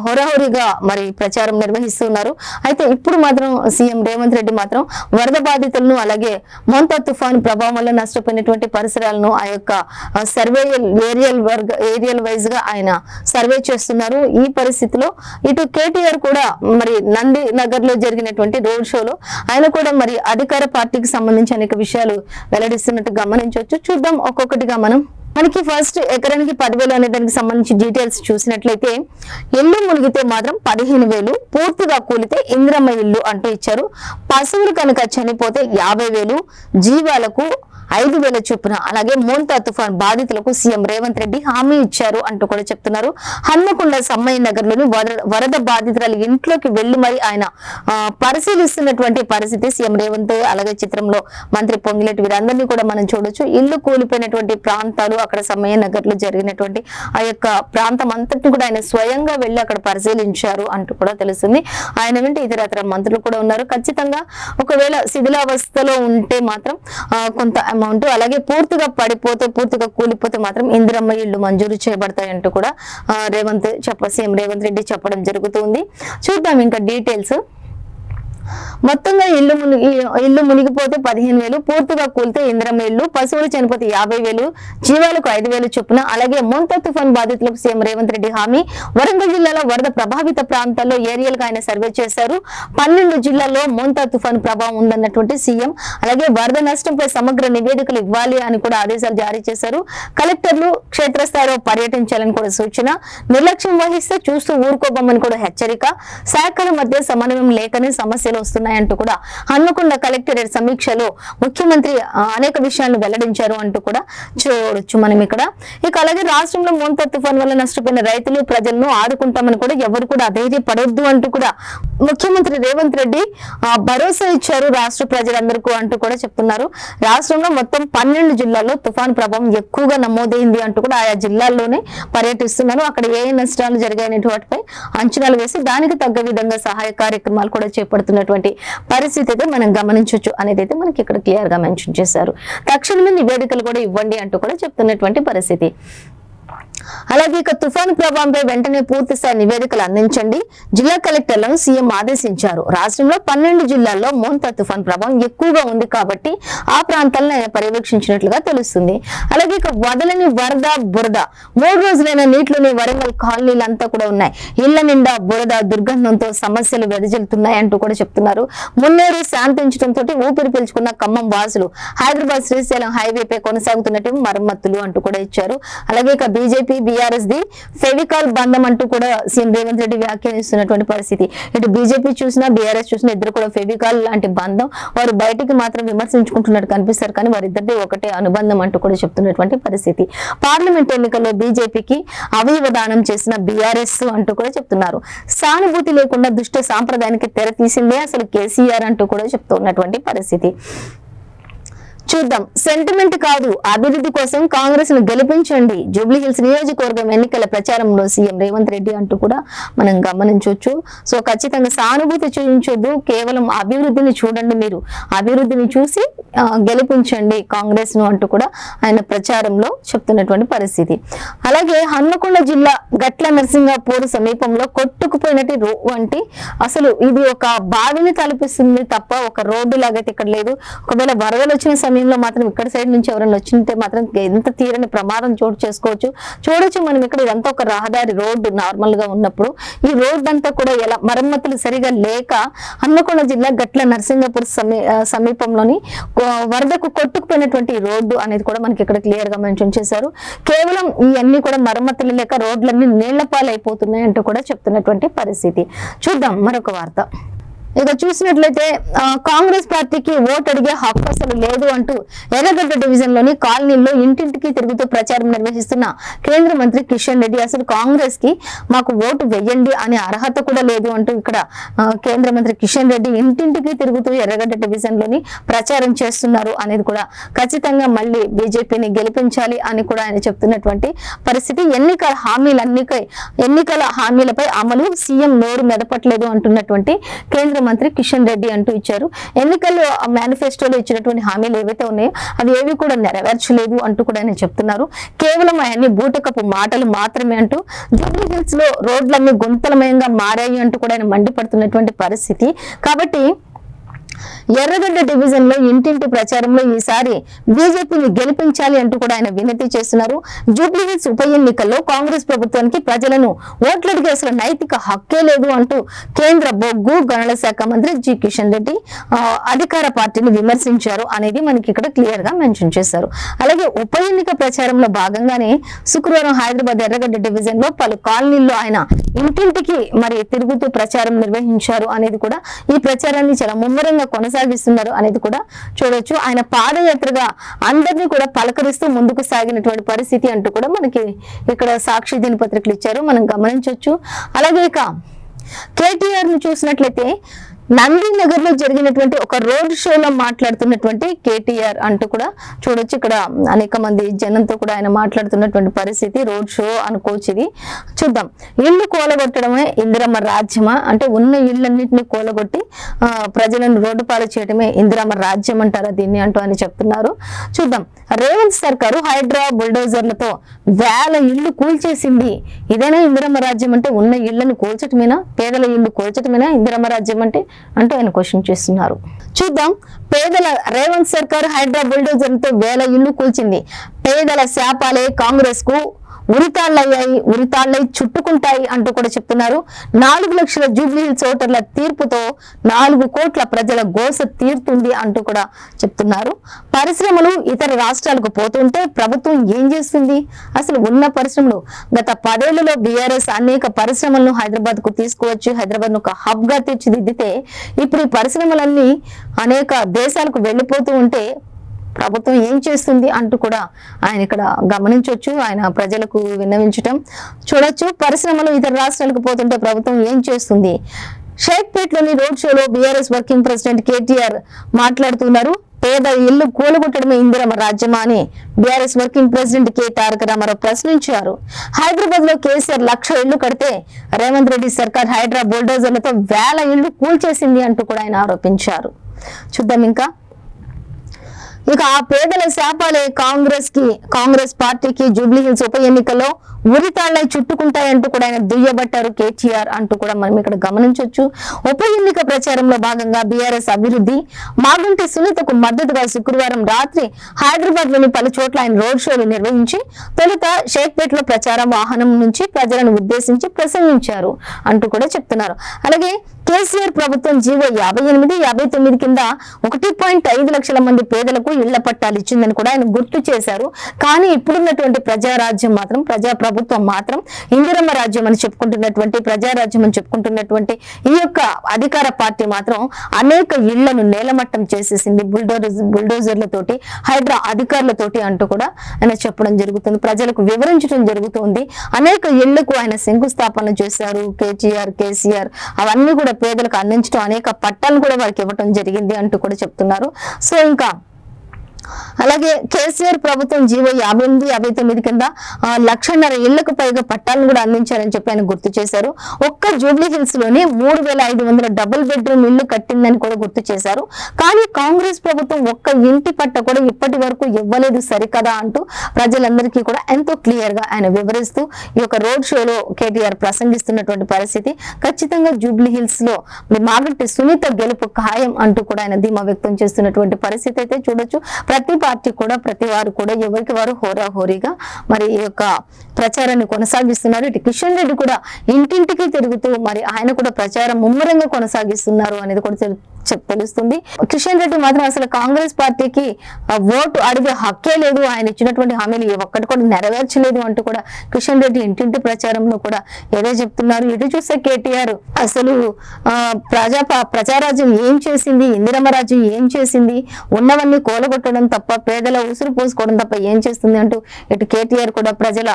హోరాహోరీగా మరి ప్రచారం నిర్వహిస్తున్నారు. అయితే ఇప్పుడు మాత్రం సీఎం రేవంత్ రెడ్డి మాత్రం వరద బాధితులను అలాగే మోంతా తుఫాను ప్రభావం వల్ల నష్టపోయినటువంటి పరిసరాలను ఆ యొక్క ఏరియల్ వైజ్ గా ఆయన సర్వే చేస్తున్నారు. ఈ పరిస్థితిలో ఇటు కేటీఆర్ కూడా మరి నగర్ లో జరిగినటువంటి రోడ్ షోలో ఆయన కూడా మరి అధికార పార్టీకి సంబంధించి అనేక విషయాలు వెల్లడిస్తున్నట్టు గమనించవచ్చు. చూద్దాం ఒక్కొక్కటిగా మనకి ఫస్ట్ ఎకరానికి 10,000 అనే దానికి సంబంధించి డీటెయిల్స్ చూసినట్లయితే ఇల్లు మునిగితే మాత్రం 15,000, పూర్తిగా కూలితే ఇందిరమ్మ ఇల్లు అంటూ ఇచ్చారు. పశువులు కనుక చనిపోతే 50,000, జీవాలకు 5,000 చొప్పున. అలాగే మోంతా తుఫాన్ బాధితులకు సీఎం రేవంత్ రెడ్డి హామీ ఇచ్చారు అంటూ కూడా చెప్తున్నారు. హన్మకొండ సమ్మయ్య నగర్ లోని వరద బాధితురాలు ఇంట్లోకి వెళ్లి మరి ఆయన పరిశీలిస్తున్నటువంటి పరిస్థితి సీఎం రేవంత్ అలాగే చిత్రంలో మంత్రి పొంగిలేటి వీరందరినీ కూడా మనం చూడొచ్చు. ఇల్లు కూలిపోయినటువంటి ప్రాంతాలు అక్కడ సమ్మయ్య నగర్ లో జరిగినటువంటి ఆ యొక్క ప్రాంతం అంతటిని కూడా ఆయన స్వయంగా వెళ్లి అక్కడ పరిశీలించారు అంటూ కూడా తెలుస్తుంది. ఆయన వెంట ఇతర మంత్రులు కూడా ఉన్నారు. ఖచ్చితంగా ఒకవేళ శిథిలావస్థలో ఉంటే మాత్రం కొంత అమౌంట్, అలాగే పూర్తిగా కూలిపోతే మాత్రం ఇందిరమ్మ ఇళ్లు మంజూరు చేయబడతాయంటూ కూడా సీఎం రేవంత్ రెడ్డి చెప్పడం జరుగుతుంది. చూద్దాం ఇంకా డీటెయిల్స్. మొత్తంగా ఇల్లు మునిగిపోతే 15,000, పూర్తిగా కూలితే ఇందిరమ్మ ఇల్లు, పశువులు చనిపోతే 50,000, జీవాలకు 5,000 చొప్పున. అలాగే మోంతా తుఫాన్ బాధితులకు సీఎం రేవంత్ రెడ్డి హామీ. వరంగల్ జిల్లాలో వరద ప్రభావిత ప్రాంతాల్లో ఏరియల్ గా ఆయన సర్వే చేశారు. 12 జిల్లాల్లో మోంతా తుఫాన్ ప్రభావం ఉందన్నటువంటి సీఎం. అలాగే వరద నష్టంపై సమగ్ర నివేదికలు ఇవ్వాలి అని కూడా ఆదేశాలు జారీ చేశారు. కలెక్టర్లు క్షేత్రస్థాయిలో పర్యటించాలని కూడా సూచన. నిర్లక్ష్యం వహిస్తే చూస్తూ ఊరుకోబోమని కూడా హెచ్చరిక. శాఖల మధ్య సమన్వయం లేకనే సమస్యలు వస్తున్నాయంటూ కూడా హన్మకొండ కలెక్టరేట్ సమీక్షలో ముఖ్యమంత్రి అనేక విషయాలను వెల్లడించారు అంటూ కూడా చూడొచ్చు మనం ఇక్కడ. ఇక అలాగే రాష్ట్రంలో మోంతా తుఫాన్ వల్ల నష్టపోయిన రైతులు ప్రజలను ఆదుకుంటామని కూడా ఎవరు కూడా అధైర్యపడొద్దు అంటూ కూడా ముఖ్యమంత్రి రేవంత్ రెడ్డి భరోసా ఇచ్చారు రాష్ట్ర ప్రజలందరికీ అంటూ కూడా చెప్తున్నారు. రాష్ట్రంలో మొత్తం 12 జిల్లాల్లో తుఫాన్ ప్రభావం ఎక్కువగా నమోదైంది అంటూ కూడా ఆయా జిల్లాల్లోనే పర్యటిస్తున్నారు. అక్కడ ఏ నష్టాలు జరిగాయనే వాటిపై అంచనాలు వేసి దానికి తగ్గ విధంగా సహాయ కార్యక్రమాలు కూడా చేపడుతున్నటువంటి పరిస్థితి అయితే మనం గమనించవచ్చు అనేది అయితే మనకి ఇక్కడ క్లియర్ గా మెన్షన్ చేశారు. తక్షణమే నివేదికలు కూడా ఇవ్వండి అంటూ కూడా చెప్తున్నటువంటి పరిస్థితి. అలాగే ఇక తుఫాను ప్రభావంపై వెంటనే పూర్తి స్థాయి నివేదికలు అందించండి, జిల్లా కలెక్టర్లను సీఎం ఆదేశించారు. రాష్ట్రంలో 12 జిల్లాల్లో మోంతా తుఫాన్ ప్రభావం ఎక్కువగా ఉంది కాబట్టి ఆ ప్రాంతాలను ఆయన పర్యవేక్షించినట్లుగా తెలుస్తుంది. అలాగే ఇక వదలని వరద బురద 3 రోజులైన నీటిలోని వరంగల్ కాలనీలంతా కూడా ఉన్నాయి. ఇళ్ల నిండా బురద దుర్గంధంతో సమస్యలు వెదజల్లుతున్నాయి అంటూ కూడా చెప్తున్నారు. మున్నేరు శాంతించడంతో ఊపిరి పీల్చుకున్న ఖమ్మం వాసులు హైదరాబాద్ శ్రీశైలం హైవేపై కొనసాగుతున్నట్టు మరమ్మతులు అంటూ కూడా ఇచ్చారు. అలాగే ఇక బీజేపీ బీఆర్ఎస్ ది ఫెవికాల్ బంధం అంటూ కూడా సీఎం రేవంత్ రెడ్డి వ్యాఖ్యానిస్తున్నటువంటి పరిస్థితి. ఇటు బీజేపీ చూసినా బీఆర్ఎస్ చూసినా ఇద్దరు కూడా ఫెవికాల్ లాంటి బంధం. వారు బయటికి మాత్రం విమర్శించుకుంటున్నట్టు కనిపిస్తారు కానీ వారిద్దరిది ఒకటే అనుబంధం అంటూ కూడా చెప్తున్నటువంటి పరిస్థితి. పార్లమెంట్ ఎన్నికల్లో బీజేపీకి అవయవ దానం చేసిన బీఆర్ఎస్ అంటూ కూడా చెప్తున్నారు. సానుభూతి లేకుండా దుష్ట సాంప్రదాయానికి తెర తీసిందే అసలు కేసీఆర్ అంటూ కూడా చెప్తున్నటువంటి పరిస్థితి. చూద్దాం. సెంటిమెంట్ కాదు, అభివృద్ధి కోసం కాంగ్రెస్ ను గెలిపించండి. జూబ్లీహిల్స్ నియోజకవర్గం ఎన్నికల ప్రచారంలో సీఎం రేవంత్ రెడ్డి అంటూ కూడా మనం గమనించవచ్చు. సో ఖచ్చితంగా సానుభూతి చూపించొద్దు, కేవలం అభివృద్ధిని చూడండి, మీరు అభివృద్ధిని చూసి గెలిపించండి కాంగ్రెస్ ను అంటూ కూడా ఆయన ప్రచారంలో చెప్తున్నటువంటి పరిస్థితి. అలాగే హన్మకొండ జిల్లా గట్ల నరసింగాపూర్ సమీపంలో కొట్టుకుపోయినట్టు వంటి అసలు ఇది ఒక బావిని తలపిస్తుంది తప్ప ఒక రోడ్డు లాగైతే ఇక్కడ లేదు. ఒకవేళ వరదలు వచ్చిన సమయంలో మాత్రం ఇక్కడ సైడ్ నుంచి ఎవరైనా వచ్చింటే మాత్రం ఎంత తీరని ప్రమాదం చూడొచ్చు మనం ఇక్కడ. ఇదంతా ఒక రహదారి రోడ్డు నార్మల్ గా ఉన్నప్పుడు ఈ రోడ్డు అంతా కూడా ఎలా మరమ్మతులు సరిగా లేక హన్మకొండ జిల్లా గట్ల నరసింగాపూర్ సమీపంలోని వరదకు కొట్టుకుపోయినటువంటి రోడ్డు అనేది కూడా మనకి ఇక్కడ క్లియర్ గా మెన్షన్ చేశారు. కేవలం ఇవన్నీ కూడా మరమ్మతులు లేక రోడ్లన్నీ నీళ్ల పాలైపోతున్నాయి అంటూ కూడా చెప్తున్నటువంటి పరిస్థితి. చూద్దాం మరొక వార్త. ఇక చూసినట్లయితే కాంగ్రెస్ పార్టీకి ఓటు అడిగే హక్కు అసలు లేదు అంటూ ఎర్రగడ్డ డివిజన్ లోని కాలనీల్లో ఇంటింటికి తిరుగుతూ ప్రచారం నిర్వహిస్తున్న కేంద్ర మంత్రి కిషన్ రెడ్డి అసలు కాంగ్రెస్ కి మాకు ఓటు వెయ్యండి అనే అర్హత కూడా లేదు అంటూ ఇక్కడ కేంద్ర మంత్రి కిషన్ రెడ్డి ఇంటింటికి తిరుగుతూ ఎర్రగడ్డ డివిజన్ లోని ప్రచారం చేస్తున్నారు అనేది కూడా ఖచ్చితంగా మళ్ళీ బీజేపీని గెలిపించాలి అని కూడా ఆయన చెప్తున్నటువంటి పరిస్థితి. ఎన్నికల హామీలపై అమలు సీఎం నోరు మెదపట్లేదు అంటున్నటువంటి కేంద్ర మంత్రి కిషన్ రెడ్డి అంటూ ఇచ్చారు. ఎన్నికల్లో మేనిఫెస్టోలో ఇచ్చినటువంటి హామీలు ఏవైతే ఉన్నాయో అవి ఏవి కూడా నెరవేర్చలేదు అంటూ కూడా ఆయన చెప్తున్నారు. కేవలం ఆయన్ని బూటకపు మాటలు మాత్రమే అంటూ జూబ్లీహిల్స్ లో రోడ్లన్నీ గుంతలమయంగా మారాయి అంటూ కూడా ఆయన మండిపడుతున్నటువంటి పరిస్థితి. కాబట్టి ఎర్రగడ్డ డివిజన్ లో ఇంటింటి ప్రచారంలో ఈసారి బీజేపీని గెలిపించాలి అంటూ కూడా ఆయన వినతి చేస్తున్నారు. జూబ్లీహిల్స్ ఉప ఎన్నికల్లో కాంగ్రెస్ ప్రభుత్వానికి ప్రజలను ఓట్లడిగే అసలు నైతిక హక్కే లేదు అంటూ కేంద్ర బొగ్గు గనుల శాఖ మంత్రి జి కిషన్ రెడ్డి అధికార పార్టీని విమర్శించారు అనేది మనకి ఇక్కడ క్లియర్ గా మెన్షన్ చేశారు. అలాగే ఉప ఎన్నిక ప్రచారంలో భాగంగానే శుక్రవారం హైదరాబాద్ ఎర్రగడ్డ డివిజన్ లో పలు కాలనీల్లో ఆయన ఇంటింటికి తిరుగుతూ ప్రచారం నిర్వహించారు అనేది కూడా ఈ ప్రచారాన్ని చాలా ముమ్మరంగా కొనసాగిస్తున్నారు అనేది కూడా చూడొచ్చు. ఆయన పాదయాత్రగా అందరినీ కూడా పలకరిస్తూ ముందుకు సాగినటువంటి పరిస్థితి అంటూ కూడా మనకి ఇక్కడ సాక్షి దినపత్రికలు ఇచ్చారు, మనం గమనించవచ్చు. అలాగే ఇక కేటీఆర్ ను చూసినట్లయితే నందినగర్ లో జరిగినటువంటి ఒక రోడ్ షోలో మాట్లాడుతున్నటువంటి కేటీఆర్ అంటూ కూడా చూడొచ్చు. ఇక్కడ అనేక మంది జనంతో కూడా ఆయన మాట్లాడుతున్నటువంటి పరిస్థితి. రోడ్ షో అనుకోవచ్చు ఇది. చూద్దాం. ఇల్లు కూలగొట్టడమే ఇందిరమ్మ రాజ్యమా అంటే ఉన్న ఇళ్ళన్నింటినీ కూలగొట్టి ప్రజలను రోడ్డు పాలు చేయడమే ఇందిరమ్మ రాజ్యం అంటారా దీన్ని అంటూ అని చెప్తున్నారు. చూద్దాం. రేవంత్ సర్కారు హైడ్రా బుల్డోజర్లతో వేల ఇళ్లు కూల్చేసింది. ఇదేనా ఇందిరమ్మ రాజ్యం అంటే? ఉన్న ఇళ్లను కూల్చటమేనా? పేదల ఇళ్లు కూల్చటమేనా ఇందిరమ్మ రాజ్యం అంటే అంటూ ఆయన క్వశ్చన్ చేస్తున్నారు. చూద్దాం. పేదల రేవంత్ సర్కార్ హైడ్రా బుల్డోజర్లతో వేల ఇళ్లు కూల్చింది. పేదల శాపాలే కాంగ్రెస్ కు ఉరితాళ్లై చుట్టుకుంటాయి అంటూ కూడా చెప్తున్నారు. 4 లక్షల జూబ్లీహిల్స్ ఓటర్ల తీర్పుతో 4 కోట్ల ప్రజల గోస తీరుతుంది అంటూ కూడా చెప్తున్నారు. పరిశ్రమలు ఇతర రాష్ట్రాలకు పోతుంటే ప్రభుత్వం ఏం చేస్తుంది? అసలు ఉన్న పరిశ్రమలు గత 10 ఏళ్లలో బీఆర్ఎస్ అనేక పరిశ్రమలను హైదరాబాద్ కు తీసుకువచ్చి హైదరాబాద్ ను ఒక హబ్ గా తీర్చిదిద్దితే ఇప్పుడు ఈ పరిశ్రమలన్నీ అనేక దేశాలకు వెళ్లిపోతూ ఉంటే ప్రభుత్వం ఏం చేస్తుంది అంటూ కూడా ఆయన ఇక్కడ గమనించవచ్చు. ఆయన ప్రజలకు విన్నవించటం చూడొచ్చు. పరిశ్రమలు ఇతర రాష్ట్రాలకు పోతుంటే ప్రభుత్వం ఏం చేస్తుంది? షేక్పేట్లోని రోడ్ షోలో బీఆర్ఎస్ వర్కింగ్ ప్రెసిడెంట్ కేటీఆర్ మాట్లాడుతున్నారు. పేద ఇల్లు కూలగొట్టడమే ఇందిరమ్మ రాజ్యమా అని బీఆర్ఎస్ వర్కింగ్ ప్రెసిడెంట్ కె తారక రామారావు ప్రశ్నించారు. హైదరాబాద్ లో కేసీఆర్ 1,00,000 ఇళ్లు కడితే రేవంత్ రెడ్డి సర్కార్ హైడ్రా బుల్డోజర్లతో వేల ఇళ్లు కూల్చేసింది అంటూ కూడా ఆయన ఆరోపించారు. చూద్దాం. ఇక ఆ పేదల శాపాలే కాంగ్రెస్ పార్టీకి జూబ్లీహిల్స్ ఉప ఎన్నికల్లో ఉరితాళ్లై చుట్టుకుంటాయంటూ కూడా ఆయన దుయ్యబట్టారు కేటీఆర్ అంటూ కూడా మనం ఇక్కడ గమనించవచ్చు. ఉప ఎన్నిక ప్రచారంలో భాగంగా బీఆర్ఎస్ అభివృద్ధి మాగంటి సునీతకు మద్దతుగా శుక్రవారం రాత్రి హైదరాబాద్ లోని పలు చోట్ల ఆయన రోడ్ షోలు నిర్వహించి తొలుత షేక్పేట్ లో ప్రచార వాహనం నుంచి ప్రజలను ఉద్దేశించి ప్రసంగించారు అంటూ కూడా చెప్తున్నారు. అలాగే కేసీఆర్ ప్రభుత్వం జీవో 58, 59 కింద 1.5 లక్షల మంది పేదలకు ఇళ్ల పట్టాలు ఇచ్చిందని కూడా ఆయన గుర్తు చేశారు. కానీ ఇప్పుడున్నటువంటి ప్రజారాజ్యం మాత్రం ప్రభుత్వం మాత్రం ఇందిరమ్మ రాజ్యం అని చెప్పుకుంటున్నటువంటి ప్రజారాజ్యం అని చెప్పుకుంటున్నటువంటి ఈ యొక్క అధికార పార్టీ మాత్రం అనేక ఇళ్లను నేలమట్టం చేసేసింది బుల్డోజర్లతోటి హైడ్రా అధికారులతోటి అంటూ కూడా ఆయన చెప్పడం జరుగుతుంది. ప్రజలకు వివరించడం జరుగుతుంది. అనేక ఇళ్లకు ఆయన శంకుస్థాపన చేశారు కేసీఆర్. అవన్నీ కూడా పేదలకు అందించడం అనేక పట్టాలను కూడా వారికి ఇవ్వడం జరిగింది అంటూ కూడా చెప్తున్నారు. సో ఇంకా అలాగే కేసీఆర్ ప్రభుత్వం జీవో 58-59 కింద 1,50,000 ఇళ్లకు పైగా పట్టాలను కూడా అందించారని చెప్పి ఆయన గుర్తు చేశారు. ఒక్క జూబ్లీ హిల్స్ లోనే 3,500 డబుల్ బెడ్రూమ్ ఇళ్లు కట్టిందని కూడా గుర్తు చేశారు. కానీ కాంగ్రెస్ ప్రభుత్వం ఒక్క ఇంటి పట్ట కూడా ఇప్పటి వరకు ఇవ్వలేదు సరికదా అంటూ ప్రజలందరికీ కూడా ఎంతో క్లియర్ గా ఆయన వివరిస్తూ ఈ యొక్క రోడ్ షోలో కేటీఆర్ ప్రసంగిస్తున్నటువంటి పరిస్థితి. ఖచ్చితంగా జూబ్లీ హిల్స్ లో మాగంటి సునీత గెలుపు ఖాయం అంటూ కూడా ఆయన ధీమా వ్యక్తం చేస్తున్నటువంటి పరిస్థితి అయితే చూడొచ్చు. ప్రతి పార్టీ కూడా ప్రతి వారు కూడా ఎవరికి వారు హోరాహోరీగా మరి ఈ యొక్క ప్రచారాన్ని కొనసాగిస్తున్నారు. ఇటు కిషన్ రెడ్డి కూడా ఇంటింటికి తిరుగుతూ మరి ఆయన కూడా ప్రచారం ముమ్మరంగా కొనసాగిస్తున్నారు అనేది కూడా తెలుస్తుంది. కిషన్ రెడ్డి మాత్రం అసలు కాంగ్రెస్ పార్టీకి ఓటు అడిగే హక్కే లేదు, ఆయన ఇచ్చినటువంటి హామీలు ఏ ఒక్కటి కూడా నెరవేర్చలేదు అంటూ కూడా కిషన్ రెడ్డి ఇంటింటి ప్రచారంలో కూడా ఏదో చెప్తున్నారు. ఇటు చూస్తే కేటీఆర్ అసలు ప్రజారాజ్యం ఏం చేసింది, ఇందిరమ్మ రాజ్యం ఏం చేసింది, ఉన్నవన్నీ కోలగొట్టడం తప్ప పేదల ఉసురు పోసుకోవడం తప్ప ఏం చేస్తుంది అంటూ ఇటు కేటీఆర్ కూడా ప్రజల